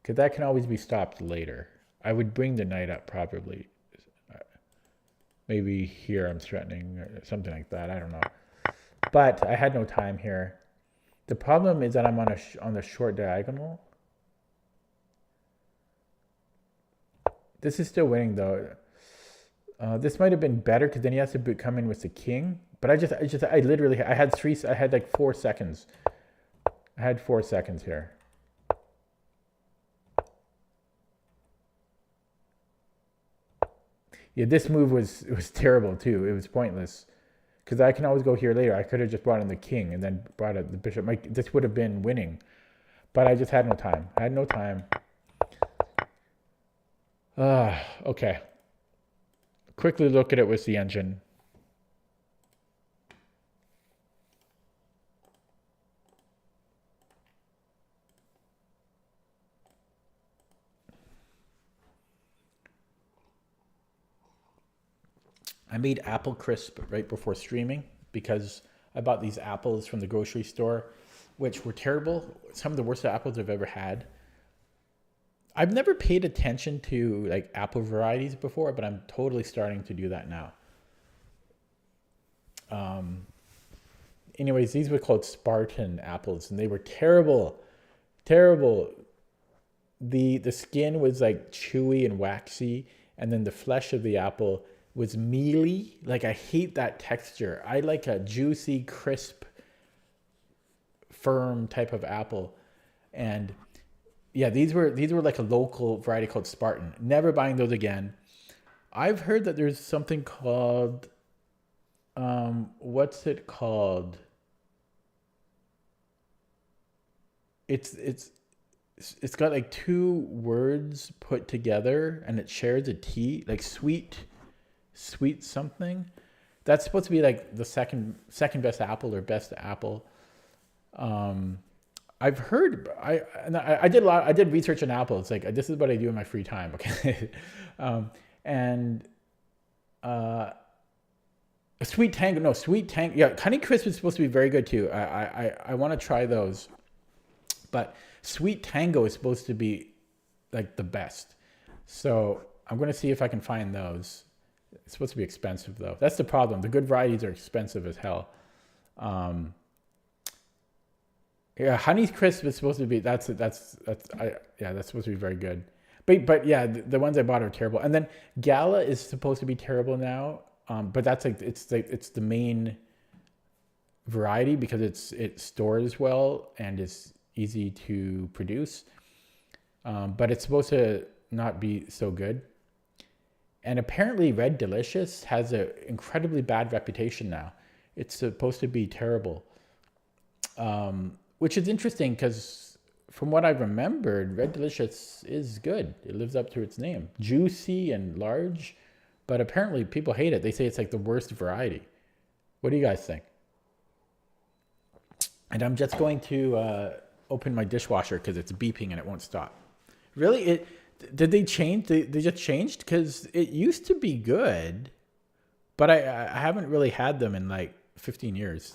Because that can always be stopped later. I would bring the knight up probably. Maybe here I'm threatening or something like that. I don't know. But I had no time here. The problem is that I'm on the short diagonal. This is still winning though. This might have been better because then he has to come in with the king. But I literally, I had like 4 seconds. I had 4 seconds here. Yeah, this move was terrible too. It was pointless. Because I can always go here later. I could have just brought in the king and then brought in the bishop. This would have been winning. But I just had no time. I had no time. Okay. Quickly look at it with the engine. I made apple crisp right before streaming because I bought these apples from the grocery store, which were terrible. Some of the worst apples I've ever had. I've never paid attention to like apple varieties before, but I'm totally starting to do that now. Anyways, these were called Spartan apples, and they were terrible, terrible. The skin was like chewy and waxy, and then the flesh of the apple was mealy. Like I hate that texture. I like a juicy, crisp, firm type of apple, and yeah, these were like a local variety called Spartan. Never buying those again. I've heard that there's something called, what's it called? It's got like 2 words put together, and it shares a T, like sweet something. That's supposed to be like the second best apple or best apple. I've heard, I did research on apple. It's like, this is what I do in my free time. Okay. Sweet Tango. Yeah. Honeycrisp is supposed to be very good too. I want to try those, but Sweet Tango is supposed to be like the best. So I'm going to see if I can find those. It's supposed to be expensive though. That's the problem. The good varieties are expensive as hell. Yeah, Honeycrisp is supposed to be that's supposed to be very good. But yeah, the ones I bought are terrible. And then Gala is supposed to be terrible now. But that's like it's the main variety because it stores well and is easy to produce. But it's supposed to not be so good. And apparently Red Delicious has an incredibly bad reputation now. It's supposed to be terrible. Which is interesting because from what I've remembered, Red Delicious is good. It lives up to its name. Juicy and large, but apparently people hate it. They say it's like the worst variety. What do you guys think? And I'm just going to open my dishwasher because it's beeping and it won't stop. Really? Did they change? They just changed? Because it used to be good, but I haven't really had them in like 15 years.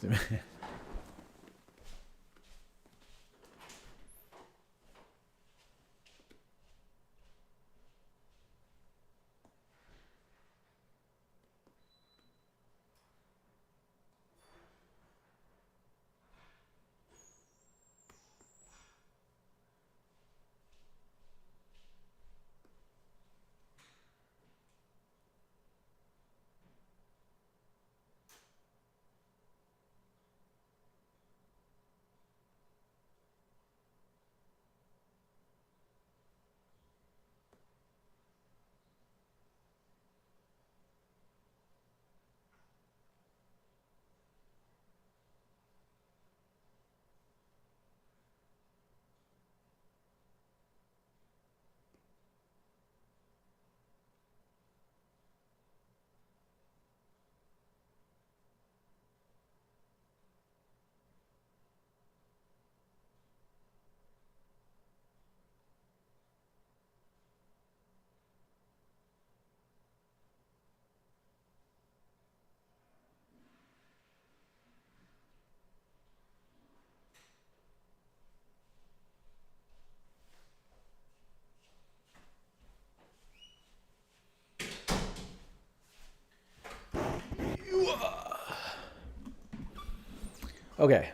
Okay.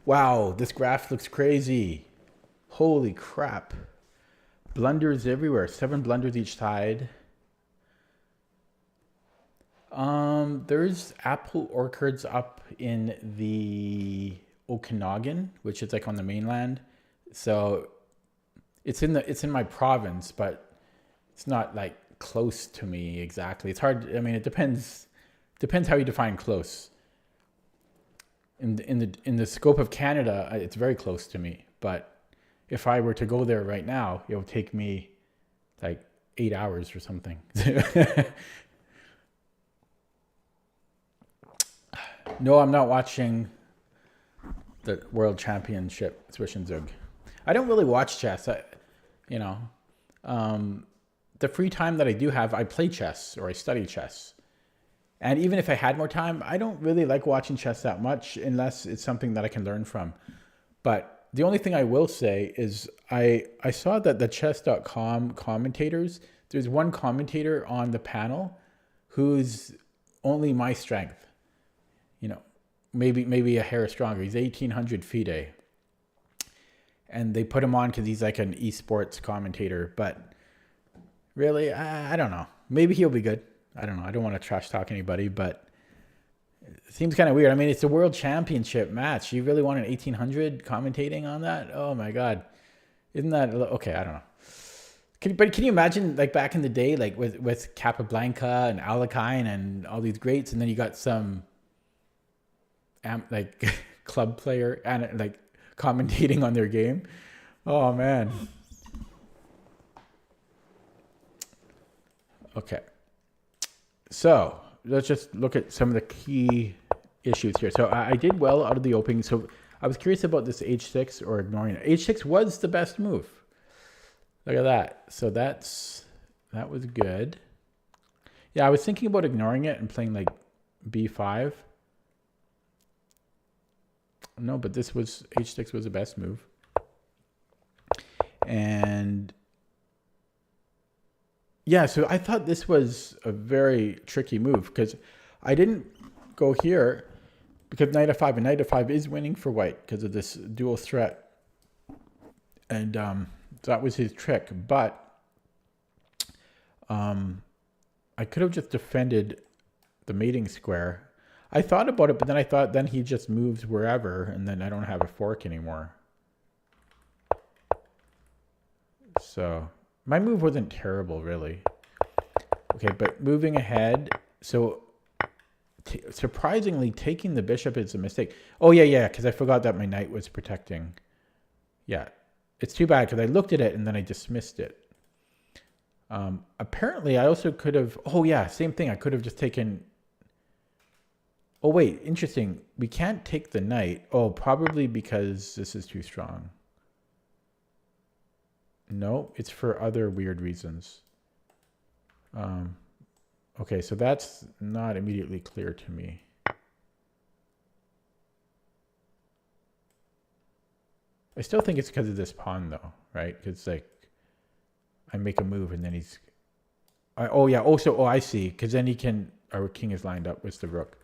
Wow, this graph looks crazy. Holy crap. Blunders everywhere. 7 blunders each side. There's apple orchards up in the Okanagan, which is like on the mainland. So it's in my province, but it's not like close to me exactly. It's hard. I mean, it depends how you define close. In the scope of Canada, it's very close to me. But if I were to go there right now, it would take me like 8 hours or something. No, I'm not watching the World Championship Swish and Zug. I don't really watch chess. You know, the free time that I do have, I play chess or I study chess. And even if I had more time, I don't really like watching chess that much unless it's something that I can learn from. But the only thing I will say is I saw that the chess.com commentators, there's one commentator on the panel who's only my strength. You know, maybe a hair stronger. He's 1800 FIDE. And they put him on because he's like an esports commentator. But really, I don't know. Maybe he'll be good. I don't know. I don't want to trash talk anybody, but it seems kind of weird. I mean, it's a world championship match. You really want an 1800 commentating on that? Oh my God. Isn't that okay? I don't know. But can you imagine like back in the day, like with Capablanca and Alekhine and all these greats, and then you got some like club player and like commentating on their game. Oh man. Okay. So let's just look at some of the key issues here. So I did well out of the opening. So I was curious about this h6 or ignoring it. H6 was the best move. Look at that. So that was good. Yeah, I was thinking about ignoring it and playing like b5. No, but this was h6 was the best move. And yeah, so I thought this was a very tricky move because I didn't go here because knight f5, and knight f5 is winning for white because of this dual threat. And that was his trick. But I could have just defended the mating square. I thought about it, but then I thought then he just moves wherever, and then I don't have a fork anymore. So my move wasn't terrible, really. Okay, but moving ahead. So surprisingly, taking the bishop is a mistake. Oh, yeah, because I forgot that my knight was protecting. Yeah, it's too bad because I looked at it and then I dismissed it. Apparently, I also could have... Oh, yeah, same thing. I could have just taken... Oh, wait, interesting. We can't take the knight. Oh, probably because this is too strong. No, it's for other weird reasons. Okay, so that's not immediately clear to me. I still think it's because of this pawn, though, right? Because, like, I make a move and then he's... oh, yeah. Oh, I see. Because then he can... Our king is lined up with the rook.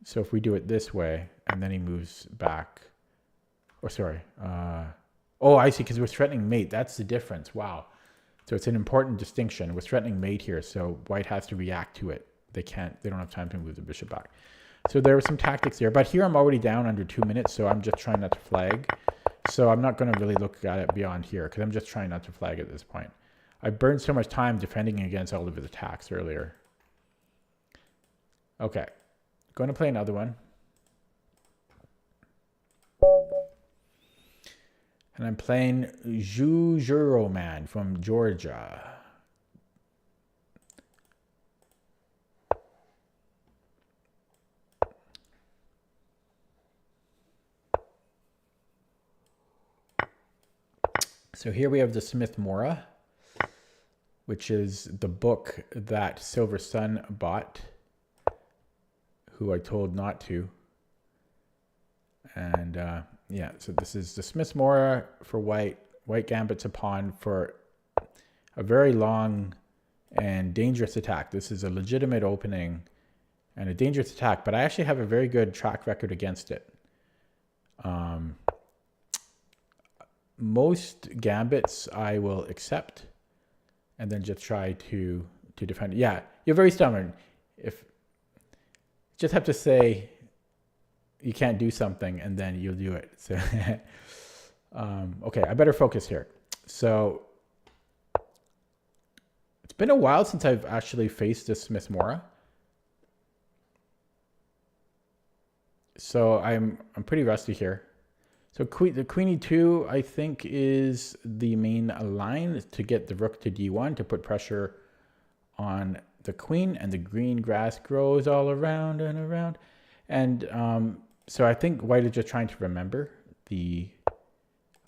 So if we do it this way, and then he moves back, or sorry, oh, I see, because we're threatening mate. That's the difference. Wow. So it's an important distinction. We're threatening mate here, so white has to react to it. They don't have time to move the bishop back. So there were some tactics there, but here I'm already down under 2 minutes, so I'm just trying not to flag. So I'm not going to really look at it beyond here, because I'm just trying not to flag at this point. I burned so much time defending against all of his attacks earlier. Okay. Going to play another one. And I'm playing Jujuro Man from Georgia. So here we have the Smith Mora, which is the book that Silver Sun bought, who I told not to. And yeah, so this is the Smith Mora for white. White gambits a pawn for a very long and dangerous attack. This is a legitimate opening, and a dangerous attack, but I actually have a very good track record against it. Most gambits I will accept and then just try to defend it. Yeah, you're very stubborn. If just have to say you can't do something and then you'll do it. So okay, I better focus here. So it's been a while since I've actually faced this Smith Mora. So I'm pretty rusty here. So the queen e2, I think, is the main line to get the rook to d1 to put pressure on the queen, and the green grass grows all around and around. And so I think white is just trying to remember the...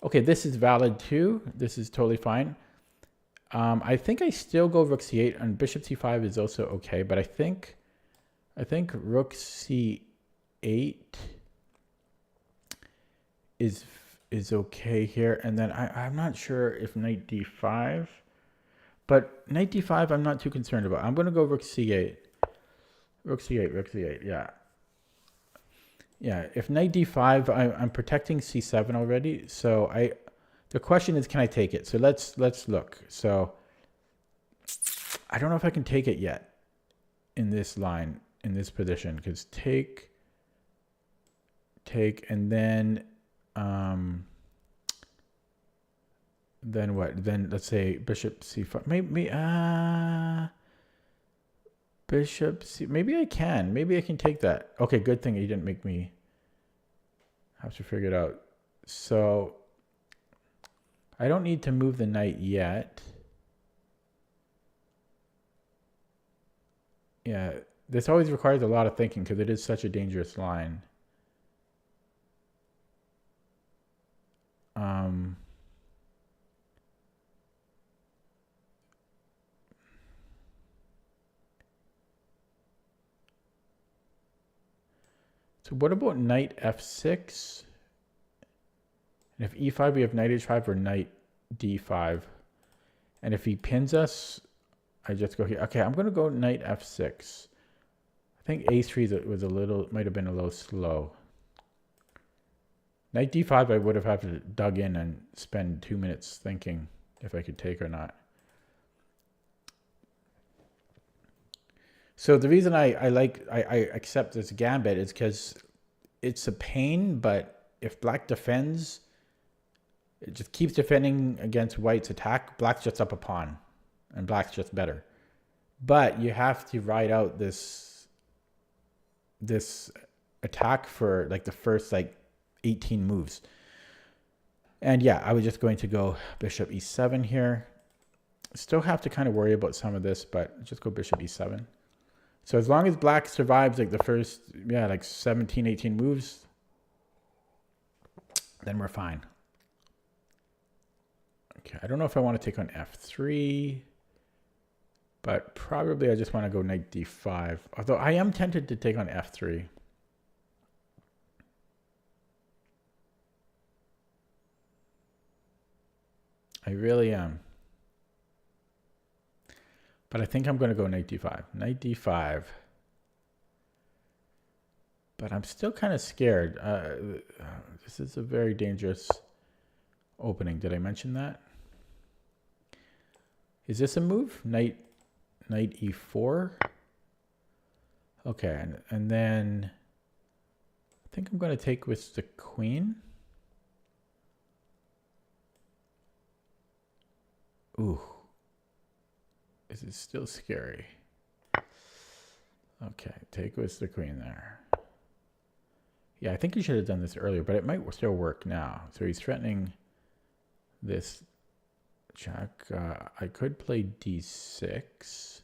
Okay, this is valid too. This is totally fine. I think I still go rook c8, and bishop c5 is also okay, but I think rook c8 is okay here. And then I'm not sure if knight d5, but knight d5 I'm not too concerned about. I'm going to go rook c8. Rook c8, yeah. Yeah, if knight d5, I'm protecting c7 already. So the question is, can I take it? So let's look. So I don't know if I can take it yet in this line, in this position, because take, and then what? Then let's say bishop c5. Maybe bishop c. Maybe I can. Maybe I can take that. Okay, good thing he didn't make me have to figure it out. So I don't need to move the knight yet. Yeah, this always requires a lot of thinking because it is such a dangerous line. So what about knight f6? And if e5, we have knight h5 or knight d5. And if he pins us, I just go here. Okay, I'm going to go knight f6. I think a3 was might have been a little slow. Knight d5, I would have had to dug in and spend 2 minutes thinking if I could take or not. So the reason I accept this gambit is because it's a pain, but if black defends, it just keeps defending against white's attack. Black's just up a pawn, and black's just better. But you have to ride out this attack for like the first 18 moves. And yeah, I was just going to go bishop e7 here. Still have to kind of worry about some of this, but just go bishop e7. So as long as black survives the first 17, 18 moves, then we're fine. Okay, I don't know if I want to take on f3, but probably I just want to go knight d5. Although I am tempted to take on f3. I really am. But I think I'm going to go knight d5. Knight d5. But I'm still kind of scared. This is a very dangerous opening. Did I mention that? Is this a move? Knight e4. Okay, and then I think I'm going to take with the queen. Ooh. This is still scary. Okay, take with the queen there. Yeah, I think he should have done this earlier, but it might still work now. So he's threatening this check. I could play d6.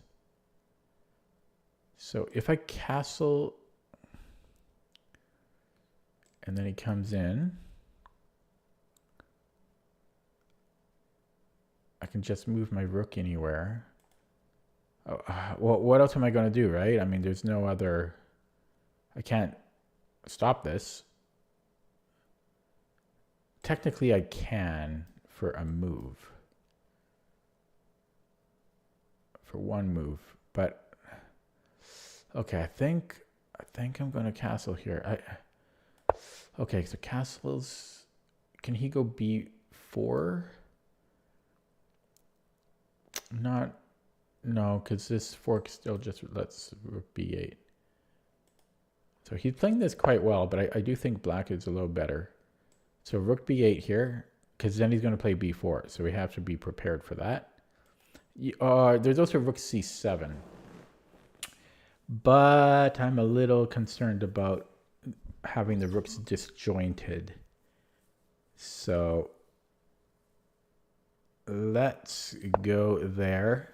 So if I castle and then he comes in, I can just move my rook anywhere. Well, what else am I going to do, right? I mean, there's no other... I can't stop this. Technically, I can for a move. For one move. But Okay, I think I'm going to castle here. Okay, so castles. Can he go b4? Not. No, because this fork still just lets rook b8. So he's playing this quite well, but I do think black is a little better. So rook b8 here, because then he's going to play b4. So we have to be prepared for that. There's also rook c7. But I'm a little concerned about having the rooks disjointed. So let's go there.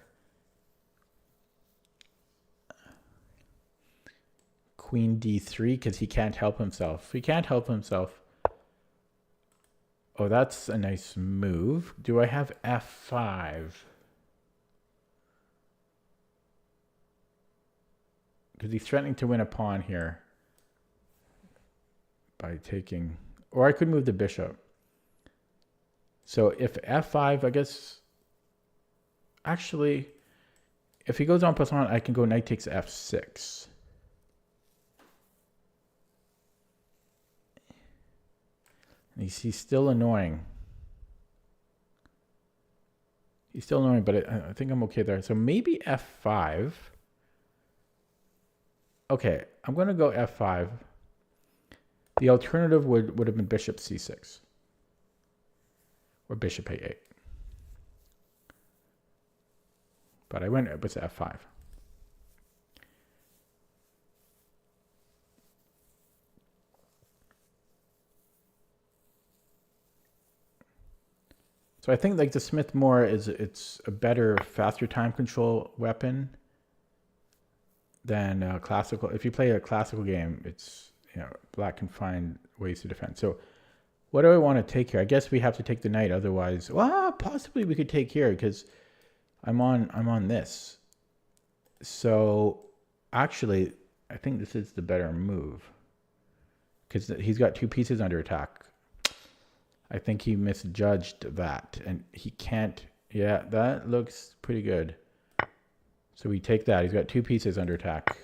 Queen d3, because he can't help himself. He can't help himself. Oh, that's a nice move. Do I have f5? Because he's threatening to win a pawn here by taking... Or I could move the bishop. So if f5, I guess... Actually, if he goes en passant, I can go knight takes f6. He's still annoying. He's still annoying, but I think I'm okay there. So maybe f5. Okay, I'm going to go f5. The alternative would have been bishop c6. Or bishop a8. But I went with f5. So I think like the Smith Moore it's a better, faster time control weapon than classical. If you play a classical game, it's, you know, black can find ways to defend. So what do I want to take here? I guess we have to take the knight. Otherwise, well, possibly we could take here because I'm on this. So actually, I think this is the better move because he's got two pieces under attack. I think he misjudged that, and he can't. Yeah, that looks pretty good. So we take that. He's got two pieces under attack.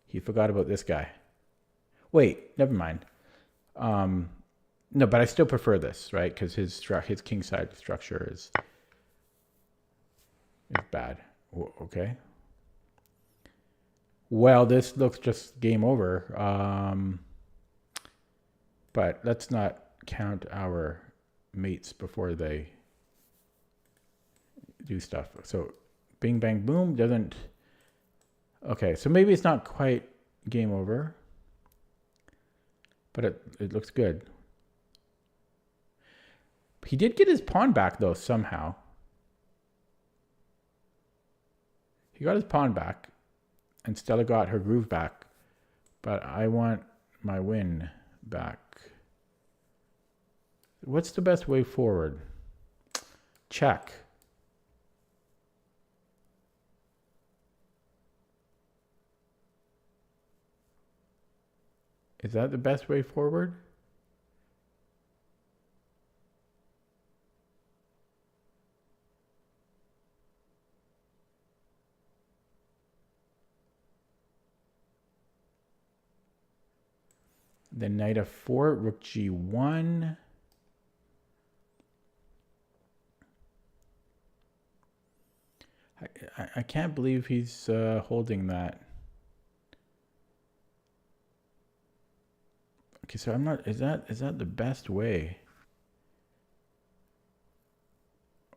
He forgot about this guy. Wait, never mind. No, but I still prefer this, right? Because his kingside structure is bad. Okay. Well, this looks just game over. But let's not count our mates before they do stuff. So bing, bang, boom doesn't... Okay, so maybe it's not quite game over. But it looks good. He did get his pawn back, though, somehow. He got his pawn back. And Stella got her groove back. But I want my win back. What's the best way forward? Check. Is that the best way forward? Then knight f4, rook g1. I can't believe he's holding that. Okay, so I'm not. Is that the best way?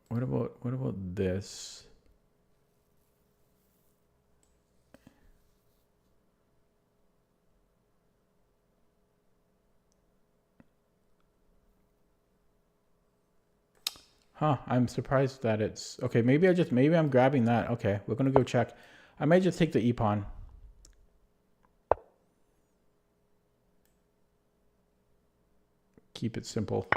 What about this? Huh, I'm surprised that it's... Okay, maybe I'm grabbing that. Okay, we're going to go check. I might just take the e-pawn. Keep it simple.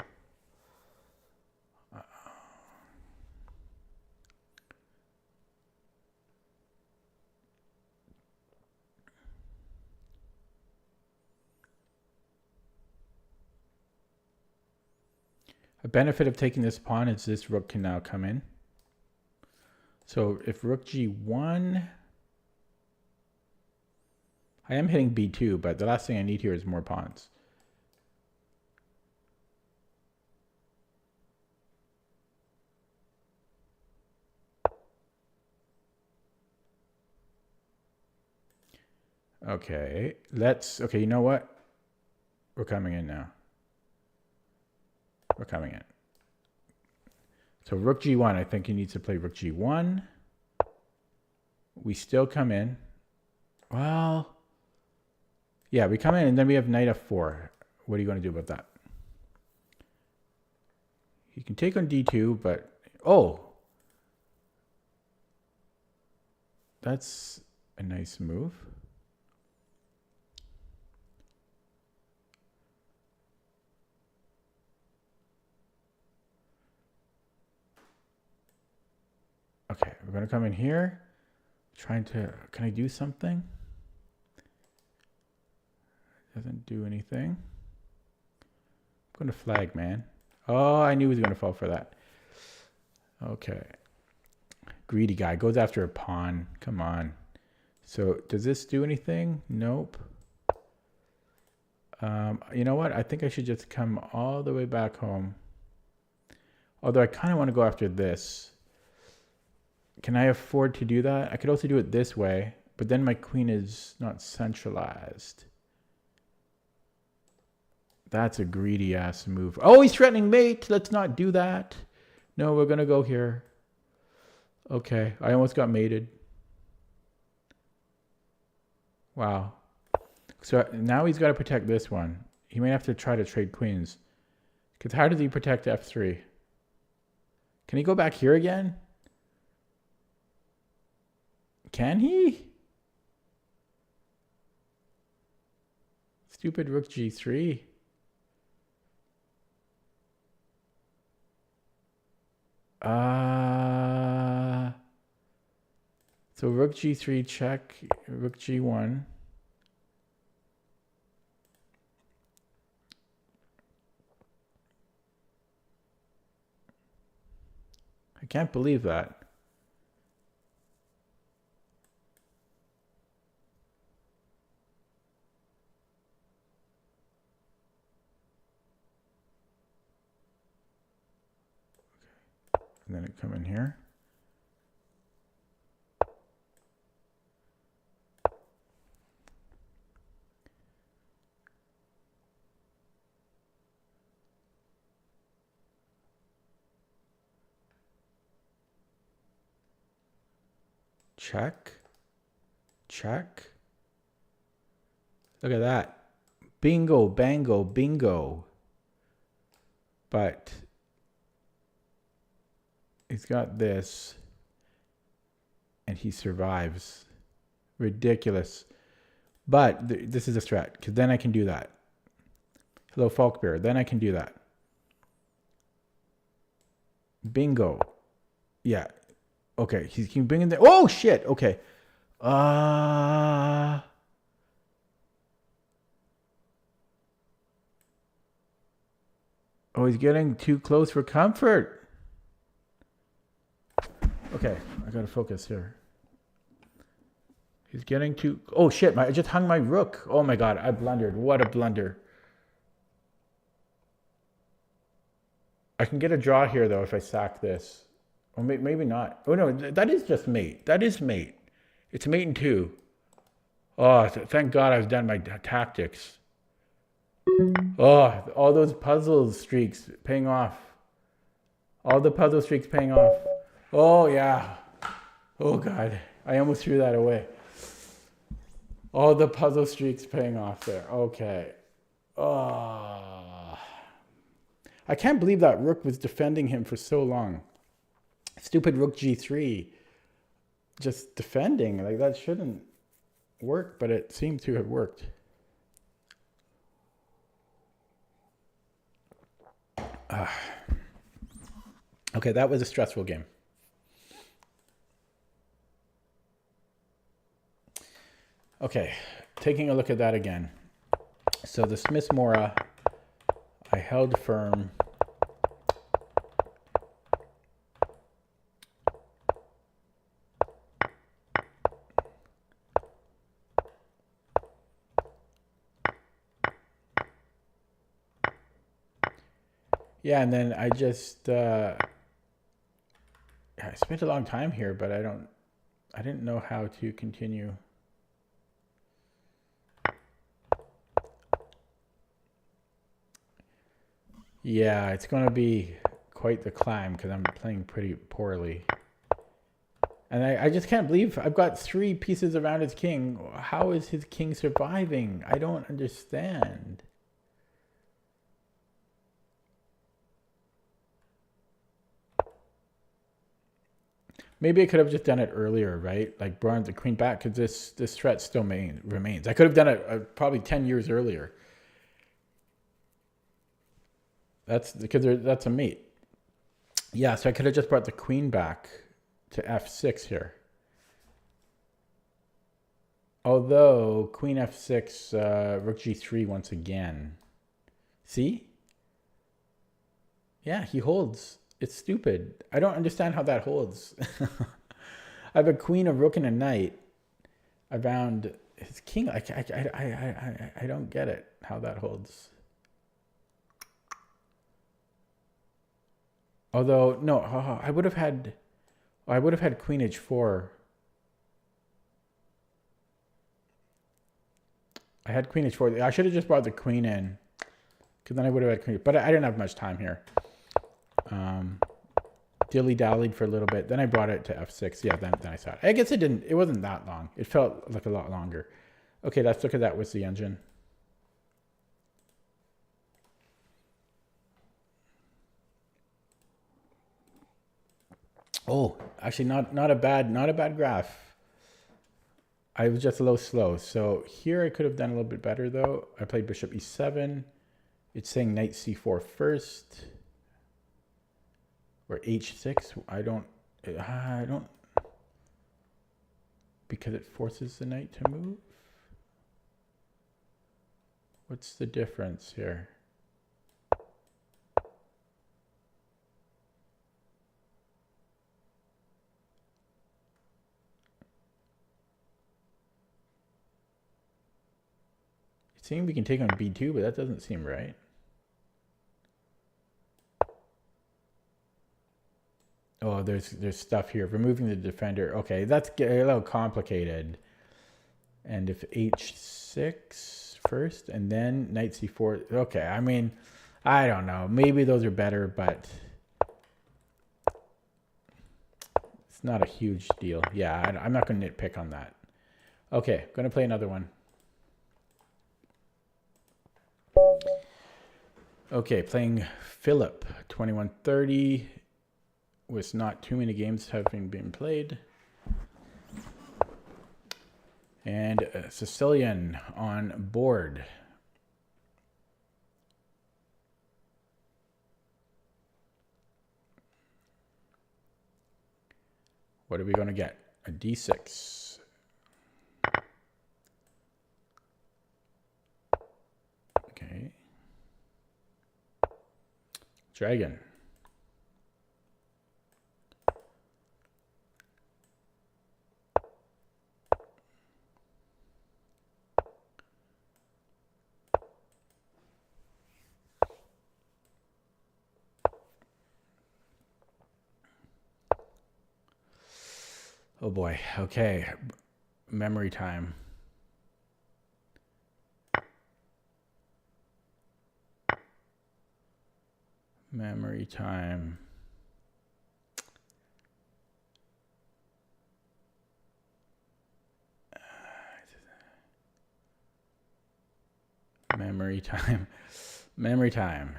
A benefit of taking this pawn is this rook can now come in. So if rook g1, I am hitting b2, but the last thing I need here is more pawns. Okay, okay, you know what? We're coming in now. We're coming in. So rook g1, I think he needs to play rook g1. We still come in. Well, yeah, we come in and then we have knight f4. What are you going to do about that? You can take on d2, but... Oh! That's a nice move. Okay, we're going to come in here. Trying to... Can I do something? Doesn't do anything. I'm going to flag, man. Oh, I knew he was going to fall for that. Okay. Greedy guy. Goes after a pawn. Come on. So, does this do anything? Nope. You know what? I think I should just come all the way back home. Although I kind of want to go after this. Can I afford to do that? I could also do it this way, but then my queen is not centralized. That's a greedy ass move. Oh, he's threatening mate. Let's not do that. No, we're going to go here. Okay, I almost got mated. Wow. So now he's got to protect this one. He may have to try to trade queens. Because how does he protect f3? Can he go back here again? Can he? Stupid rook g3. So rook g3 check, rook g1. I can't believe that. And then it come in here. Check. Check. Look at that. Bingo, bango, bingo. But he's got this. And he survives. Ridiculous. But this is a threat, because then I can do that. Hello, Falkbear. Then I can do that. Bingo. Yeah. Okay, he's bringing the... Oh, shit! Okay. Oh, he's getting too close for comfort. Okay, I gotta focus here. He's getting too... Oh, shit, I just hung my rook. Oh, my God, I blundered. What a blunder. I can get a draw here, though, if I sack this. Or maybe not. Oh, no, that is just mate. That is mate. It's mate in 2. Oh, thank God I've done my tactics. Oh, all those puzzle streaks paying off. All the puzzle streaks paying off. Oh, yeah. Oh, God. I almost threw that away. All the puzzle streaks paying off there. Okay. Oh. I can't believe that rook was defending him for so long. Stupid rook g3. Just defending. Like, that shouldn't work, but it seemed to have worked. Okay, that was a stressful game. Okay, taking a look at that again. So the Smith-Morra, I held firm. Yeah, and then I just I spent a long time here, but I didn't know how to continue. Yeah, it's going to be quite the climb because I'm playing pretty poorly. And I just can't believe I've got 3 pieces around his king. How is his king surviving? I don't understand. Maybe I could have just done it earlier, right? Like brought the queen back because this threat still remains. I could have done it probably 10 years earlier. That's because that's a mate. Yeah, so I could have just brought the queen back to f6 here. Although queen f6, rook g3 once again. See? Yeah, he holds. It's stupid. I don't understand how that holds. I have a queen, a rook, and a knight around his king. I don't get it, how that holds. Although, no, I would have had queen h4. I had queen h4. I should have just brought the queen in, because then I would have had queen. But I didn't have much time here. Dilly-dallied for a little bit. Then I brought it to f6. Yeah, then I saw it. I guess it wasn't that long. It felt like a lot longer. Okay, let's look at that with the engine. Oh, actually not a bad graph. I was just a little slow. So here I could have done a little bit better though. I played bishop e7. It's saying knight c4 first. Or h6. I don't, because it forces the knight to move. What's the difference here? It's saying we can take on b2, but that doesn't seem right. Oh, there's stuff here. Removing the defender. Okay, that's a little complicated. And if h6 first and then knight c4. Okay, I mean, I don't know. Maybe those are better, but it's not a huge deal. Yeah, I'm not going to nitpick on that. Okay, going to play another one. Okay, playing Philip, 2130. With not too many games having been played. And Sicilian on board. What are we going to get? A d6. Okay. Dragon. Oh boy. Okay. Memory time. Memory time. Memory time. Memory time.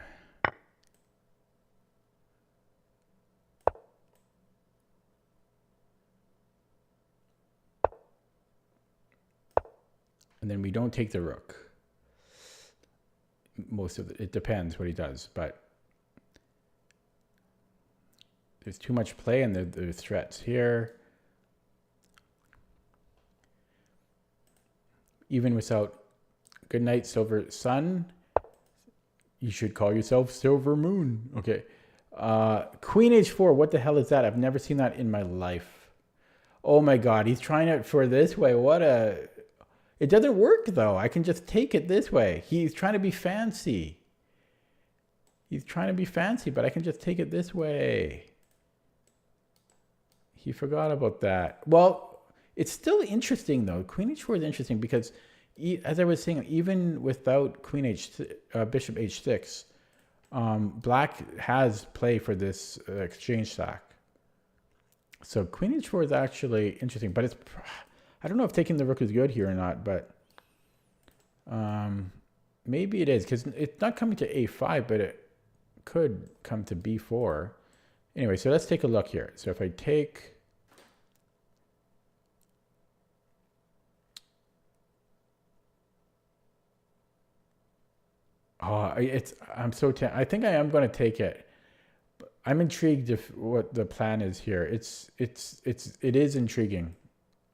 And then we don't take the rook. Most of it depends what he does, but there's too much play and there's threats here. Even without good night, Silver Sun, you should call yourself Silver Moon. Okay. Queen h4, what the hell is that? I've never seen that in my life. Oh my God, he's trying it for this way. What a... It doesn't work though. I can just take it this way. He's trying to be fancy. He's trying to be fancy, but I can just take it this way. He forgot about that. Well, it's still interesting though. Queen h4 is interesting because, as I was saying, even without bishop h6, black has play for this exchange sack. So queen h4 is actually interesting, but I don't know if taking the rook is good here or not, but maybe it is because it's not coming to a5, but it could come to b4. Anyway, so let's take a look here. So if I take... Oh, I'm so I think I am going to take it. I'm intrigued if what the plan is here. It is intriguing.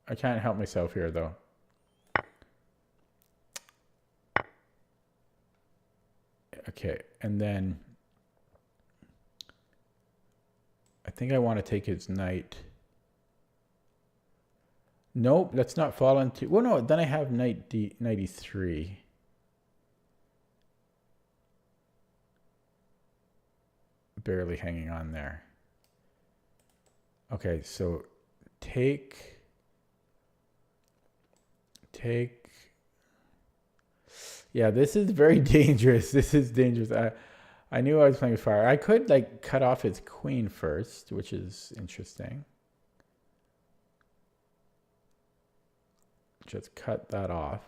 I can't help myself here though. Okay, and then I think I want to take his knight. Nope, let's not fall into... Well, no, then I have knight e3. Barely hanging on there. Okay, so take. Yeah, this is very dangerous. This is dangerous. I knew I was playing with fire. I could like cut off his queen first, which is interesting. Just cut that off.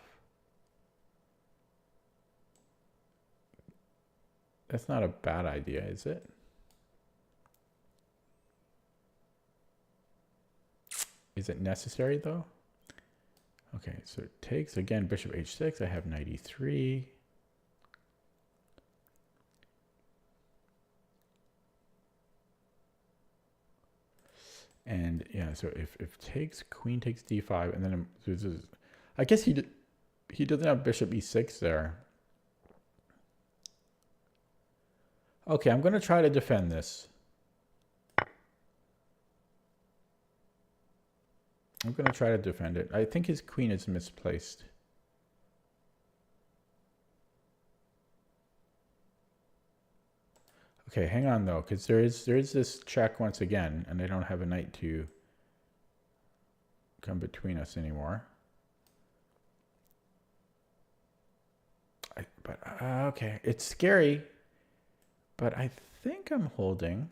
That's not a bad idea, is it? Is it necessary though? Okay, so it takes again bishop h6. I have knight e3. And yeah, so if takes, queen takes d5, and then I guess he doesn't have bishop e6 there. Okay, I'm going to try to defend this. I'm going to try to defend it. I think his queen is misplaced. Okay, hang on though, because there is this check once again, and I don't have a knight to come between us anymore. Okay, it's scary, but I think I'm holding.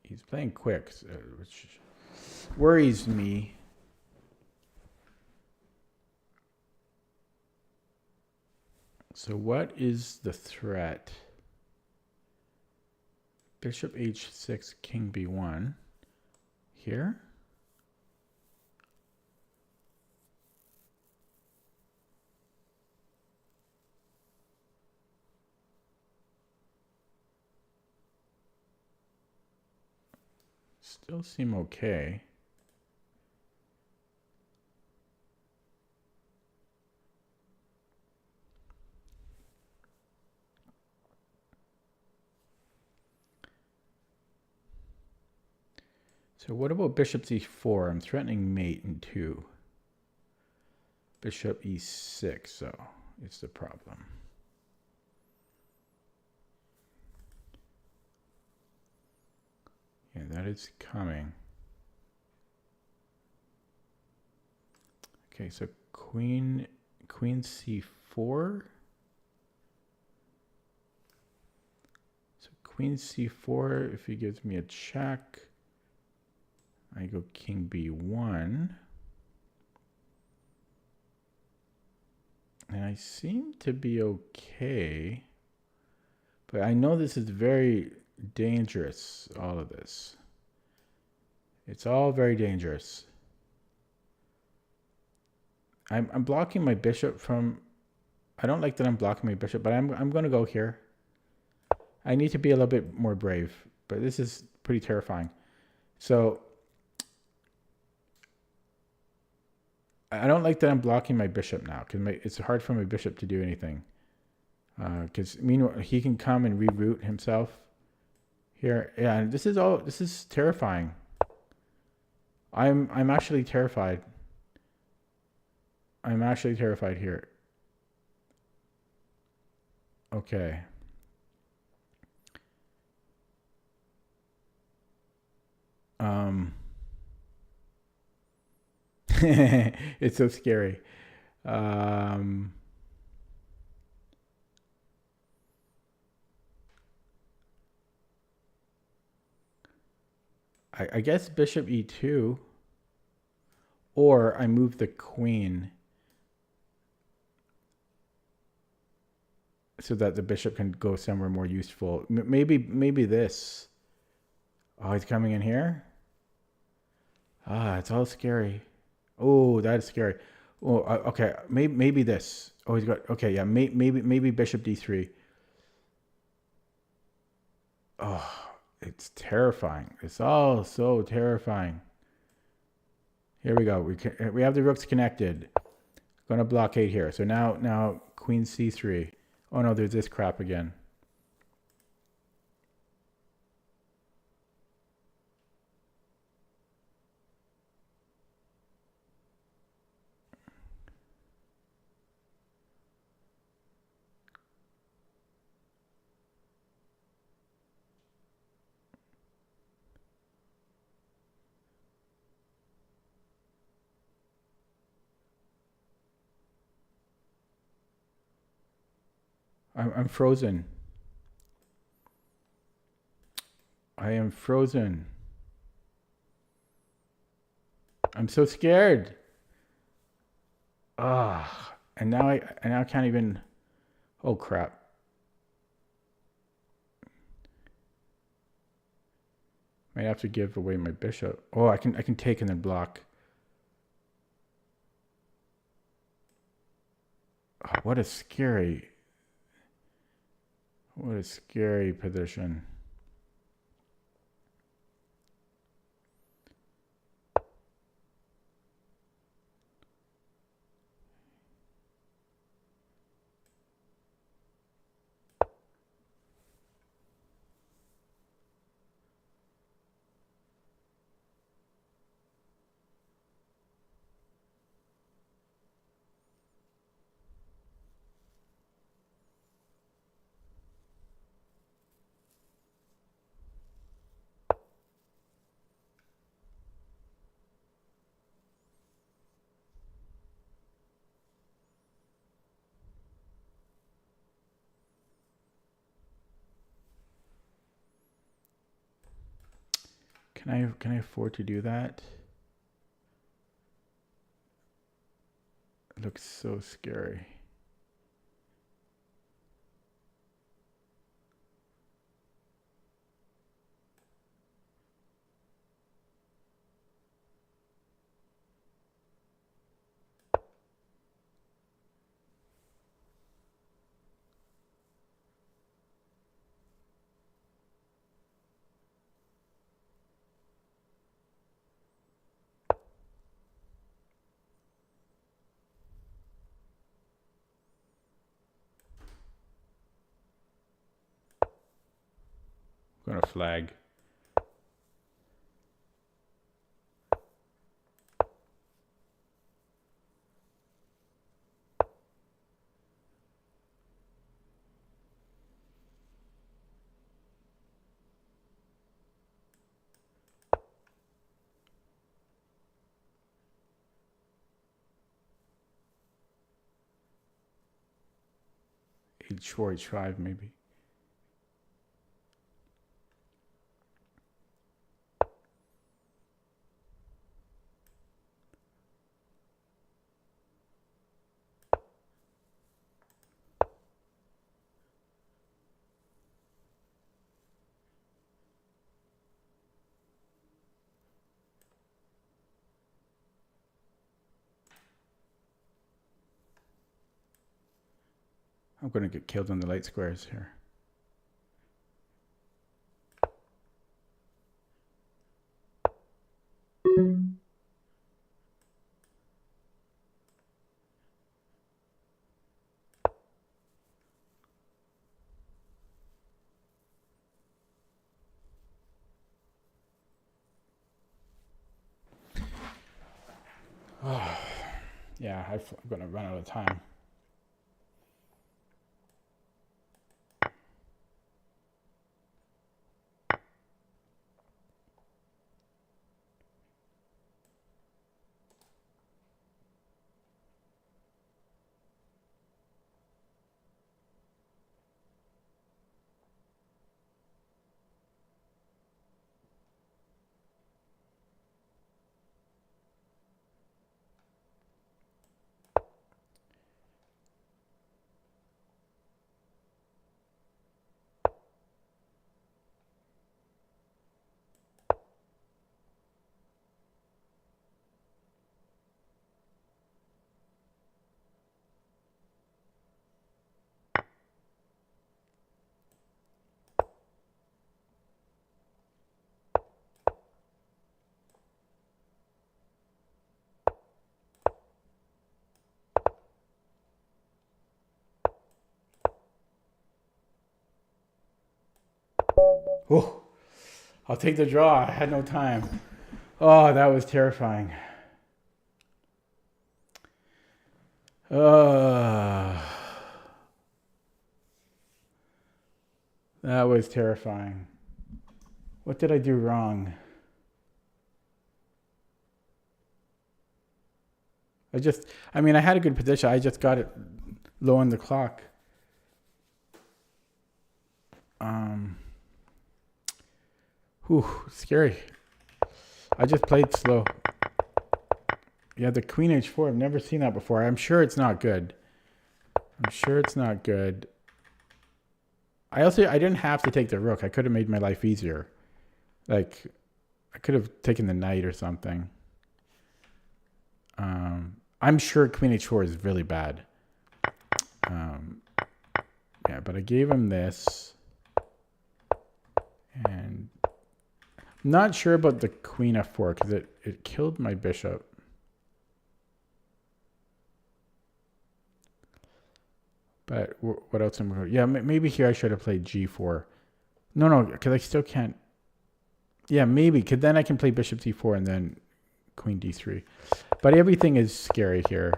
He's playing quick, which worries me. So what is the threat? Bishop h6, king b1. Here? Still seem okay. So what about bishop e4? I'm threatening mate in 2. Bishop e6, so it's the problem. Yeah, that is coming. Okay, so queen c4. So queen c4, if he gives me a check, I go king b1. And I seem to be okay. But I know this is very dangerous, all of this. It's all very dangerous. I'm blocking my bishop from... I don't like that I'm blocking my bishop, but I'm going to go here. I need to be a little bit more brave, but this is pretty terrifying. So I don't like that I'm blocking my bishop now, because it's hard for my bishop to do anything. Because meanwhile, he can come and reroute himself here. Yeah, and this is terrifying. I'm actually terrified. I'm actually terrified here. Okay. Um, it's so scary. Um, I guess bishop e2, or I move the queen so that the bishop can go somewhere more useful. Maybe this. Oh, he's coming in here. Ah, it's all scary. Oh, that's scary. Oh, okay. Maybe this. Oh, he's got. Okay, yeah. Maybe bishop d3. Oh, it's terrifying. It's all so terrifying. Here we go. We have the rooks connected. Going to blockade here. So now queen c3. Oh no, there's this crap again. I'm frozen. I am frozen. I'm so scared. Ah, and now I can't even. Oh crap! Might have to give away my bishop. Oh, I can take and then block. Oh, what a scary position. Can I afford to do that? It looks so scary. I'm gonna flag. H4, H5 maybe. I'm gonna get killed on the light squares here. Yeah, I'm going to run out of time. Oh, I'll take the draw. I had no time. Oh, that was terrifying. That was terrifying. What did I do wrong? I mean, I had a good position. I just got it low on the clock. Whew, scary. I just played slow. Yeah, the queen h4. I've never seen that before. I'm sure it's not good. I'm sure it's not good. I didn't have to take the rook. I could have made my life easier. Like, I could have taken the knight or something. I'm sure queen h4 is really bad. Yeah, but I gave him this. And I'm not sure about the queen f4 because it killed my bishop. But what else am I going to... Yeah, maybe here I should have played g4. No, because I still can't... Yeah, maybe, because then I can play bishop c4 and then queen d3. But everything is scary here.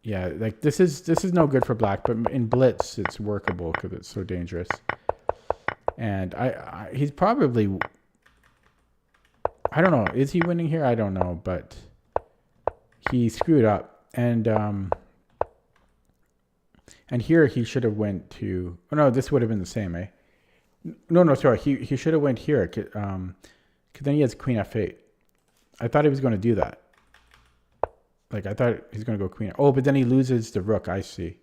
Yeah, like this is no good for black, but in blitz it's workable because it's so dangerous. And he's probably... I don't know. Is he winning here? I don't know, but he screwed up. And here he should have went to... Oh, no, this would have been the same, eh? No, sorry. He should have went here. Because then he has queen f8. I thought he was going to do that. Like, I thought he's going to go queen. Oh, but then he loses the rook. I see.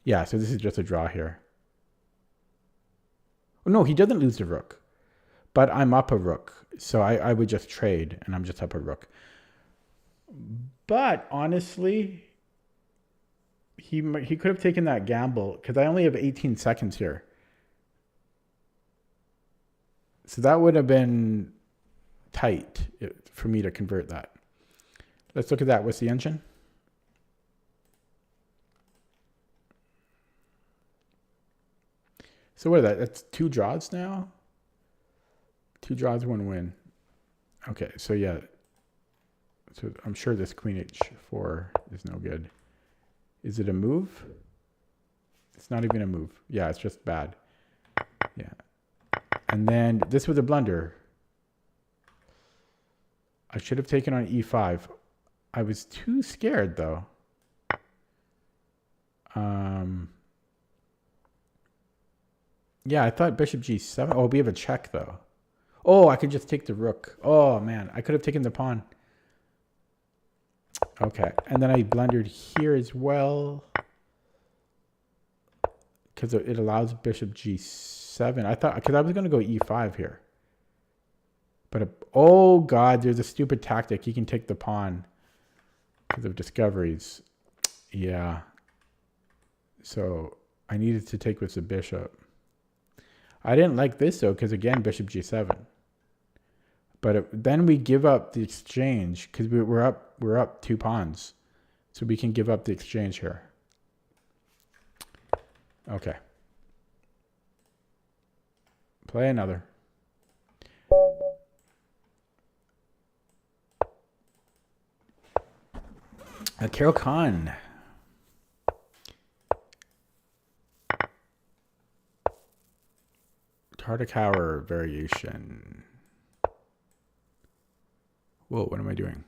Yeah, so this is just a draw here. Oh, no, he doesn't lose the rook. But I'm up a rook. So I would just trade, and I'm just up a rook. But honestly, he could have taken that gamble because I only have 18 seconds here. So that would have been tight for me to convert that. Let's look at that. What's the engine? So what is that? That's 2 draws now? 2 draws, 1 win. Okay, so yeah. So I'm sure this queen h4 is no good. Is it a move? It's not even a move. Yeah, it's just bad. Yeah. And then this was a blunder. I should have taken on e5. I was too scared though. Yeah, I thought bishop g7. Oh, we have a check though. Oh, I could just take the rook. Oh man, I could have taken the pawn. Okay, and then I blundered here as well because it allows bishop g7. I thought, because I was going to go e5 here. But, oh God, there's a stupid tactic. You can take the pawn because of discoveries. Yeah. So I needed to take with the bishop. I didn't like this though, because again, bishop g7. But then we give up the exchange because we're up 2 pawns. So we can give up the exchange here. Okay. Play another. Carol Khan. Tartakower variation. Whoa, what am I doing?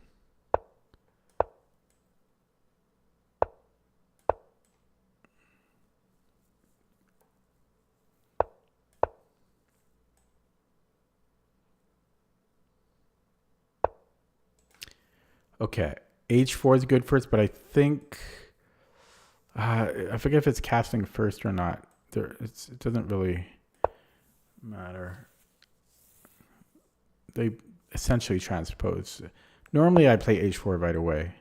Okay, H4 is good first, but I think I forget if it's casting first or not. It doesn't really matter. They essentially transpose. Normally, I play H4 right away.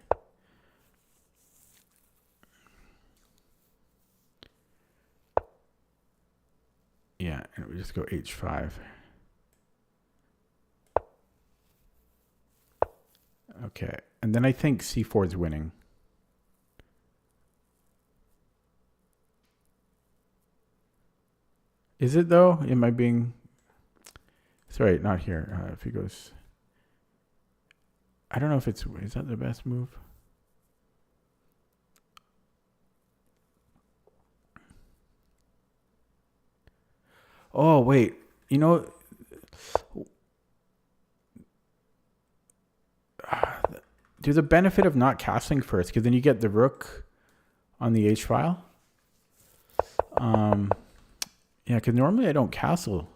Yeah, and we just go H5. Okay, and then I think C4 is winning. Is it though? Am I being... Sorry, not here. If he goes... I don't know if it's... Is that the best move? Oh, wait. You know... There's a benefit of not castling first, because then you get the rook on the H file. Yeah, because normally I don't castle.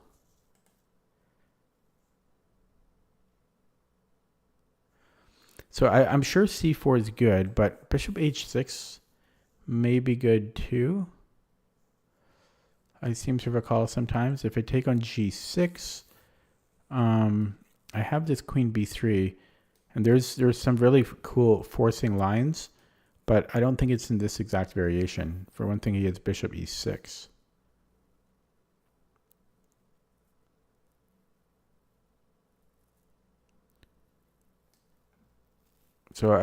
So I'm sure C4 is good, but bishop H6 may be good too. I seem to recall sometimes. If I take on G6, I have this queen B3, and there's some really cool forcing lines, but I don't think it's in this exact variation. For one thing, he has bishop E6. So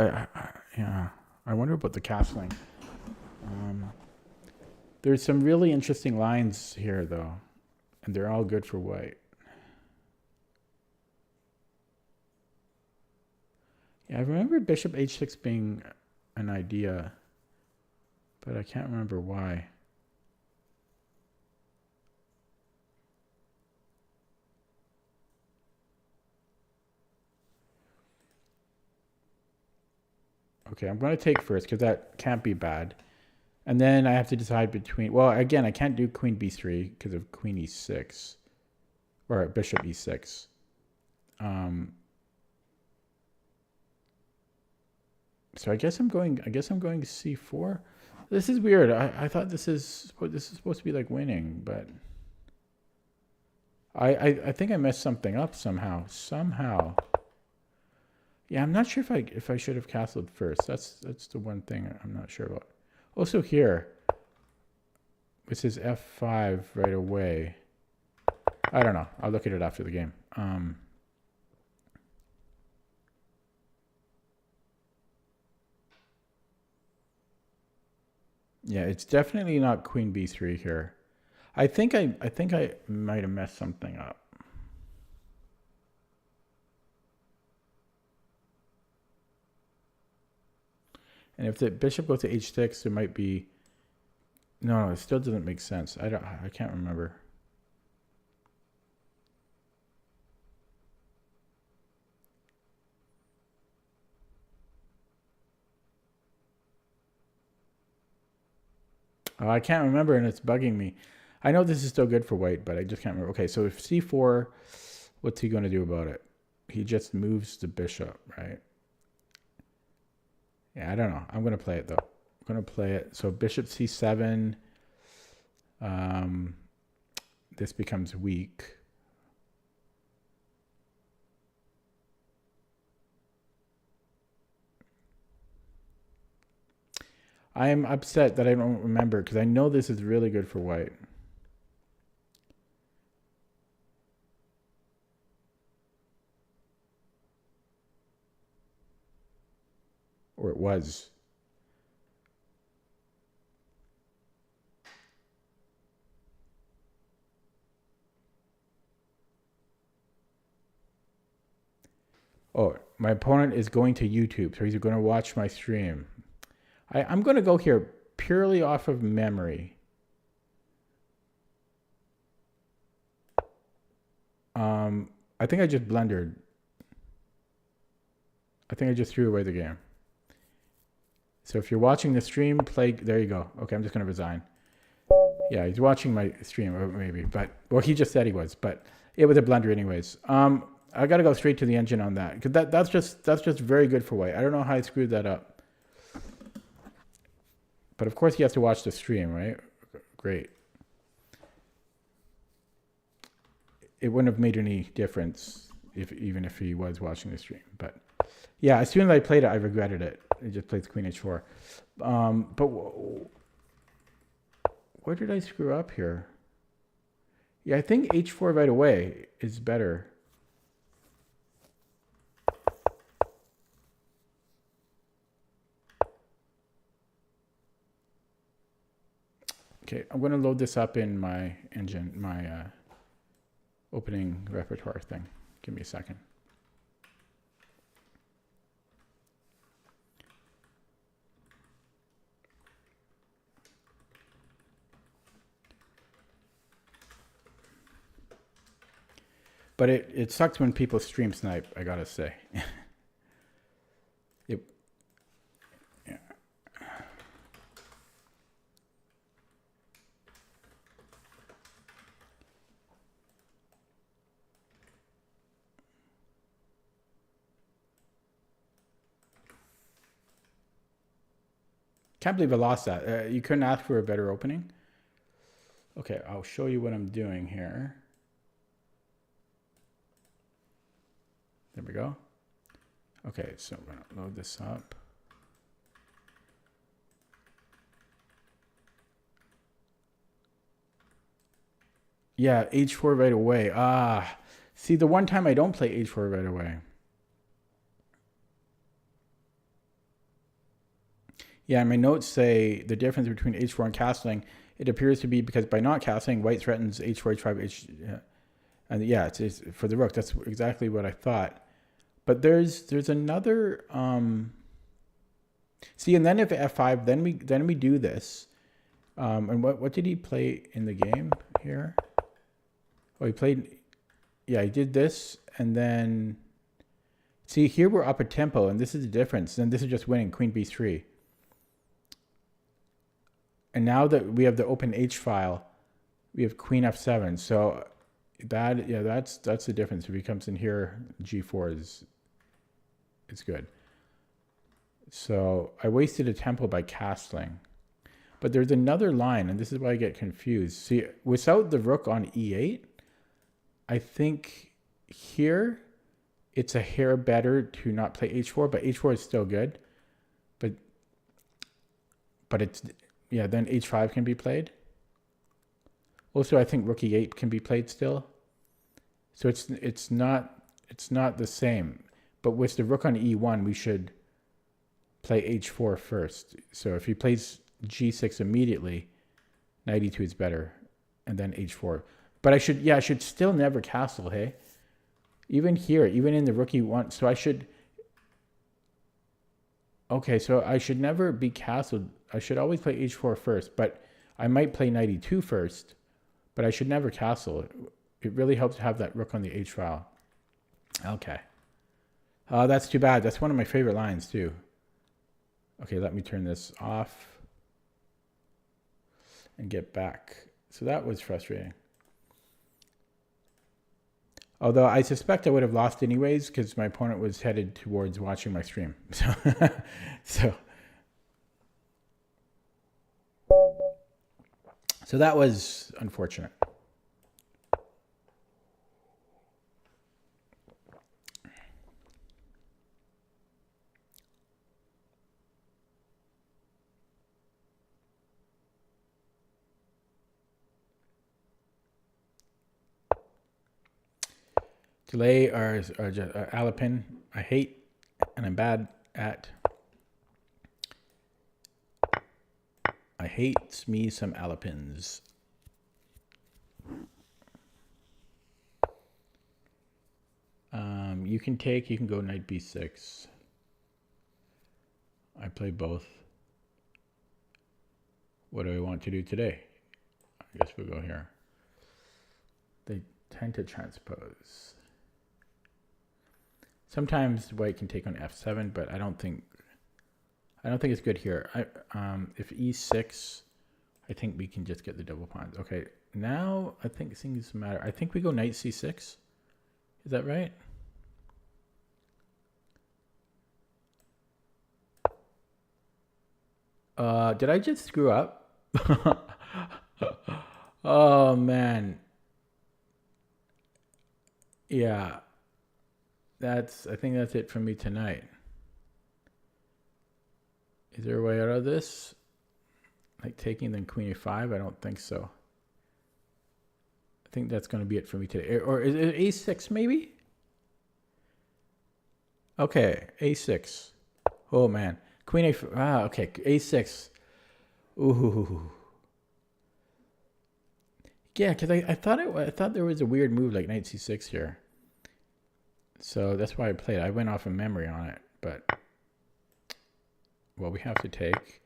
I wonder about the castling. There's some really interesting lines here though, and they're all good for white. Yeah, I remember bishop H6 being an idea, but I can't remember why. Okay, I'm going to take first because that can't be bad. And then I have to decide between... Well, again, I can't do queen b3 because of queen e6. Or bishop e6. So I guess I'm going c4. This is weird. I thought this is supposed to be like winning, but... I think I messed something up somehow. Yeah, I'm not sure if I should have castled first. That's the one thing I'm not sure about. Also here, it says F5 right away. I don't know. I'll look at it after the game. Yeah, it's definitely not queen b3 here. I think I might have messed something up. And if the bishop goes to h6, there might be... No, it still doesn't make sense. I can't remember. Oh, I can't remember, and it's bugging me. I know this is still good for white, but I just can't remember. Okay, so if c4, what's he going to do about it? He just moves the bishop, right? Yeah, I don't know. I'm going to play it, though. I'm going to play it. So bishop c7. This becomes weak. I am upset that I don't remember, because I know this is really good for white. Or it was. Oh, my opponent is going to YouTube, so he's going to watch my stream. I'm going to go here purely off of memory. I think I just blundered. I think I just threw away the game. So if you're watching the stream, play. There you go. Okay, I'm just going to resign. Yeah, he's watching my stream, or maybe. But, well, he just said he was. But it was a blunder anyways. I got to go straight to the engine on that. Because that's just very good for white. I don't know how I screwed that up. But, of course, he has to watch the stream, right? Great. It wouldn't have made any difference even if he was watching the stream. But yeah, as soon as I played it, I regretted it. I just played Queen H4. But where did I screw up here? Yeah, I think H4 right away is better. Okay, I'm going to load this up in my engine, my opening repertoire thing. Give me a second. But it sucks when people stream snipe, I gotta say. Yeah. Can't believe I lost that. You couldn't ask for a better opening? Okay, I'll show you what I'm doing here. There we go. Okay, so I'm going to load this up. Yeah, H4 right away. See, the one time I don't play H4 right away. Yeah, my notes say the difference between H4 and castling, it appears to be because by not castling, white threatens H4, H5, yeah. And yeah, it's for the rook. That's exactly what I thought. But there's another see, and then if F5, then we do this. And what did he play in the game here? Oh, he played, yeah, he did this, and then see here we're up a tempo, and this is the difference. And this is just winning Queen B3. And now that we have the open H file, we have Queen F7. So that, yeah, that's the difference. If he comes in here, G4 is good. So I wasted a tempo by castling. But there's another line, and this is why I get confused. See, without the rook on E8, I think here it's a hair better to not play H4, but H4 is still good. But it's, yeah, then H5 can be played. Also, I think rook E8 can be played still. So it's not the same. But with the rook on E1, we should play H4 first. So if he plays G6 immediately, knight E2 is better, and then H4. But I should still never castle, hey? Even here, even in the rook E1, so I should... Okay, so I should never be castled. I should always play H4 first, but I might play knight E2 first, but I should never castle. It really helps to have that rook on the H file. Okay. That's too bad. That's one of my favorite lines too. Okay, let me turn this off and get back. So that was frustrating. Although I suspect I would have lost anyways because my opponent was headed towards watching my stream. So that was unfortunate. Delay or Alapin, I hate, and I'm bad at. I hate me some Alapins. You can go knight B6. I play both. What do I want to do today? I guess we'll go here. They tend to transpose. Sometimes white can take on f7, but I don't think it's good here. If e6, I think we can just get the double pawns. Okay, now I think things matter. I think we go knight c6. Is that right? Did I just screw up? Oh man. Yeah. I think that's it for me tonight. Is there a way out of this? Like taking then queen a5? I don't think so. I think that's going to be it for me today. Or is it a6 maybe? Okay, a6. Oh man. Queen a5. Ah, okay. a6. Ooh. Yeah, because I thought there was a weird move like knight c6 here. So that's why I played. I went off of memory on it, but well, we have to take.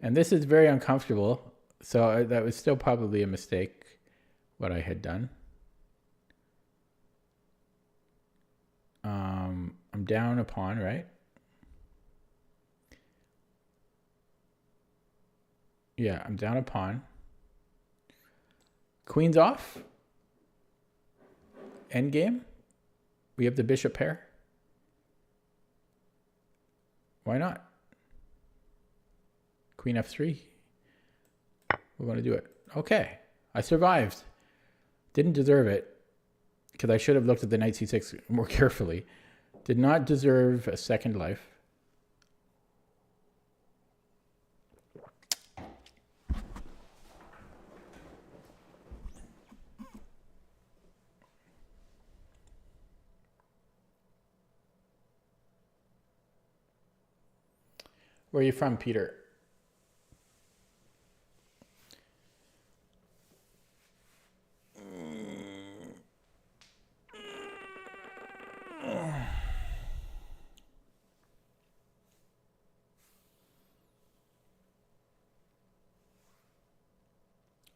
And this is very uncomfortable. So that was still probably a mistake, what I had done. I'm down a pawn, right? Yeah, I'm down a pawn. Queen's off. Endgame. We have the bishop pair. Why not? Queen f3. We're going to do it. Okay. I survived. Didn't deserve it because I should have looked at the knight c6 more carefully. Did not deserve a second life. Where are you from, Peter?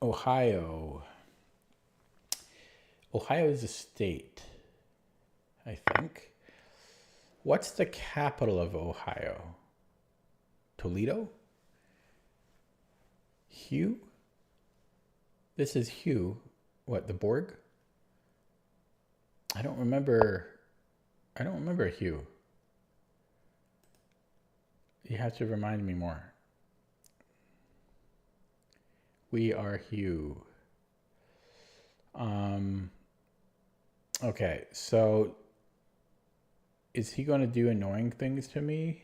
Ohio. Ohio is a state, I think. What's the capital of Ohio? Toledo? Hugh? This is Hugh. What, the Borg? I don't remember Hugh. You have to remind me more. We are Hugh. Okay, so is he going to do annoying things to me?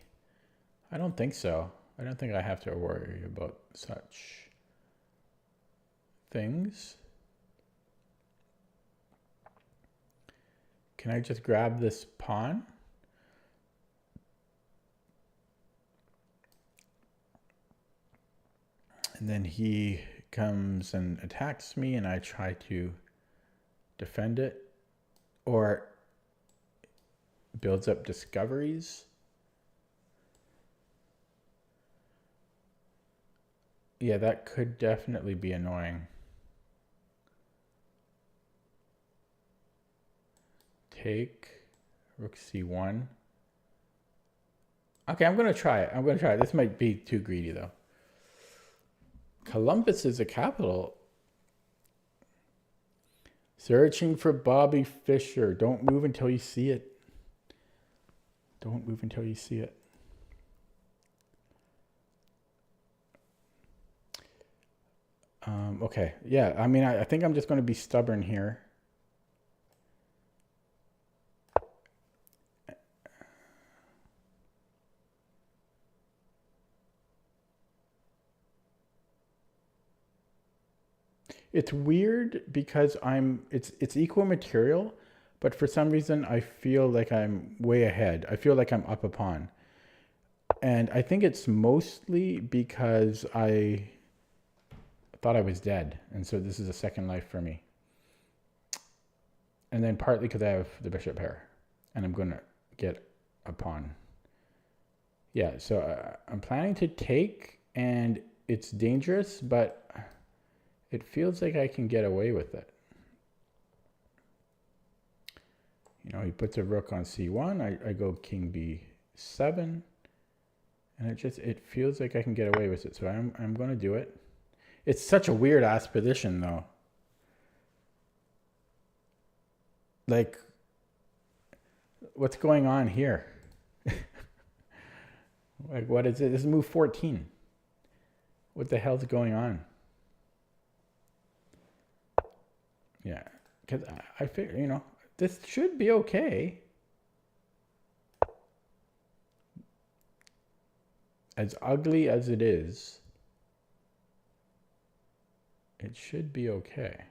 I don't think so. I don't think I have to worry about such things. Can I just grab this pawn? And then he comes and attacks me and I try to defend it, or builds up discoveries. Yeah, that could definitely be annoying. Take rook c1. Okay, I'm going to try it. This might be too greedy though. Columbus is a capital. Searching for Bobby Fischer. Don't move until you see it. Don't move until you see it. Okay, yeah, I mean, I think I'm just going to be stubborn here. It's weird because it's equal material, but for some reason I feel like I'm way ahead. I feel like I'm up a pawn. And I think it's mostly because I thought I was dead. And so this is a second life for me. And then partly because I have the bishop pair and I'm going to get a pawn. Yeah, so I'm planning to take, and it's dangerous, but it feels like I can get away with it. You know, he puts a rook on c1. I go king b7, and it feels like I can get away with it. So I'm going to do it. It's such a weird ass position, though. Like, what's going on here? Like, what is it? This is move 14. What the hell's going on? Yeah, because I figure, you know, this should be okay. As ugly as it is, it should be okay.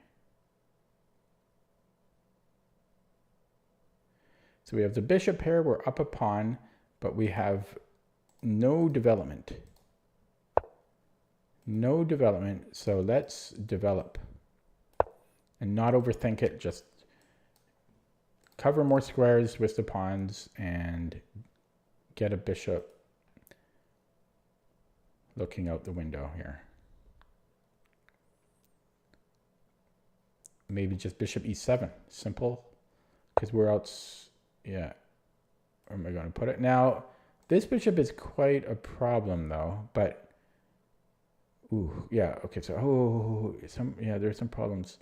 So we have the bishop here, we're up a pawn, but we have no development. No development, so let's develop. And not overthink it, just cover more squares with the pawns and get a bishop looking out the window here. Maybe just bishop e7, simple, because we're out, yeah. Where am I going to put it? Now, this bishop is quite a problem though, but, ooh, yeah, okay, so, there's some problems.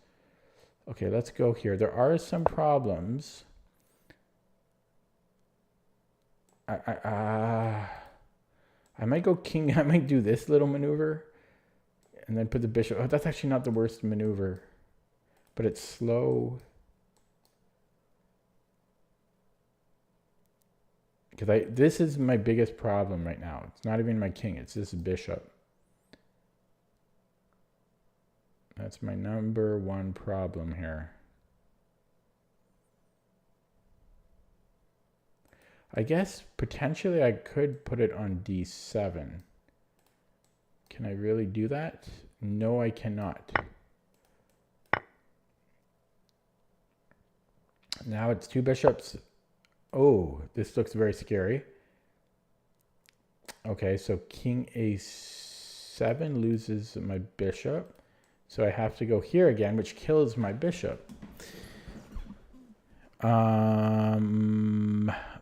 Okay, let's go here. There are some problems. I might go king. I might do this little maneuver and then put the bishop. Oh, that's actually not the worst maneuver, but it's slow. Because this is my biggest problem right now. It's not even my king. It's this bishop. That's my number one problem here. I guess potentially I could put it on d7. Can I really do that? No, I cannot. Now it's two bishops. Oh, this looks very scary. Okay, so king a7 loses my bishop. So I have to go here again, which kills my bishop. But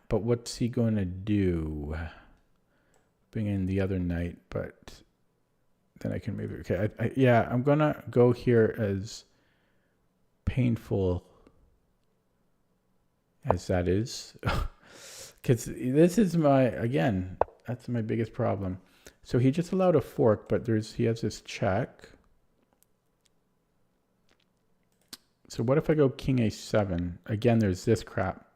what's he going to do? Bring in the other knight, but then I can maybe... Okay, yeah, I'm going to go here as painful as that is. Because this is my... Again, that's my biggest problem. So he just allowed a fork, but he has this check. So what if I go king a7? Again, there's this crap.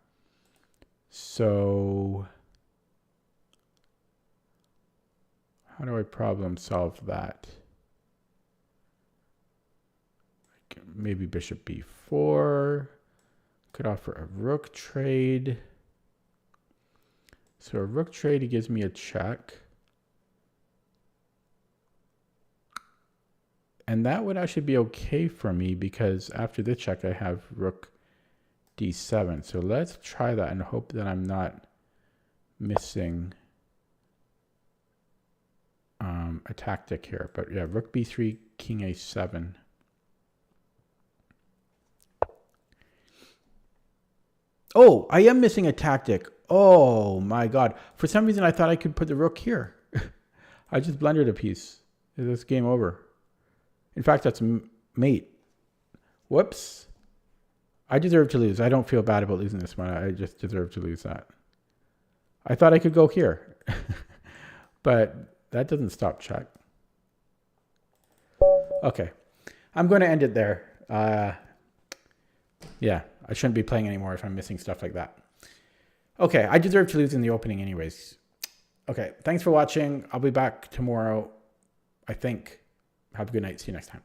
So how do I problem solve that? Maybe bishop b4. Could offer a rook trade. So a rook trade, he gives me a check. And that would actually be okay for me because after this check, I have rook d7. So let's try that and hope that I'm not missing a tactic here. But yeah, rook b3, king a7. Oh, I am missing a tactic. Oh my God. For some reason, I thought I could put the rook here. I just blundered a piece. Is this game over? In fact, that's mate. Whoops. I deserve to lose. I don't feel bad about losing this one. I just deserve to lose that. I thought I could go here. But that doesn't stop check. Okay. I'm going to end it there. Yeah, I shouldn't be playing anymore if I'm missing stuff like that. Okay, I deserve to lose in the opening anyways. Okay, thanks for watching. I'll be back tomorrow, I think. Have a good night. See you next time.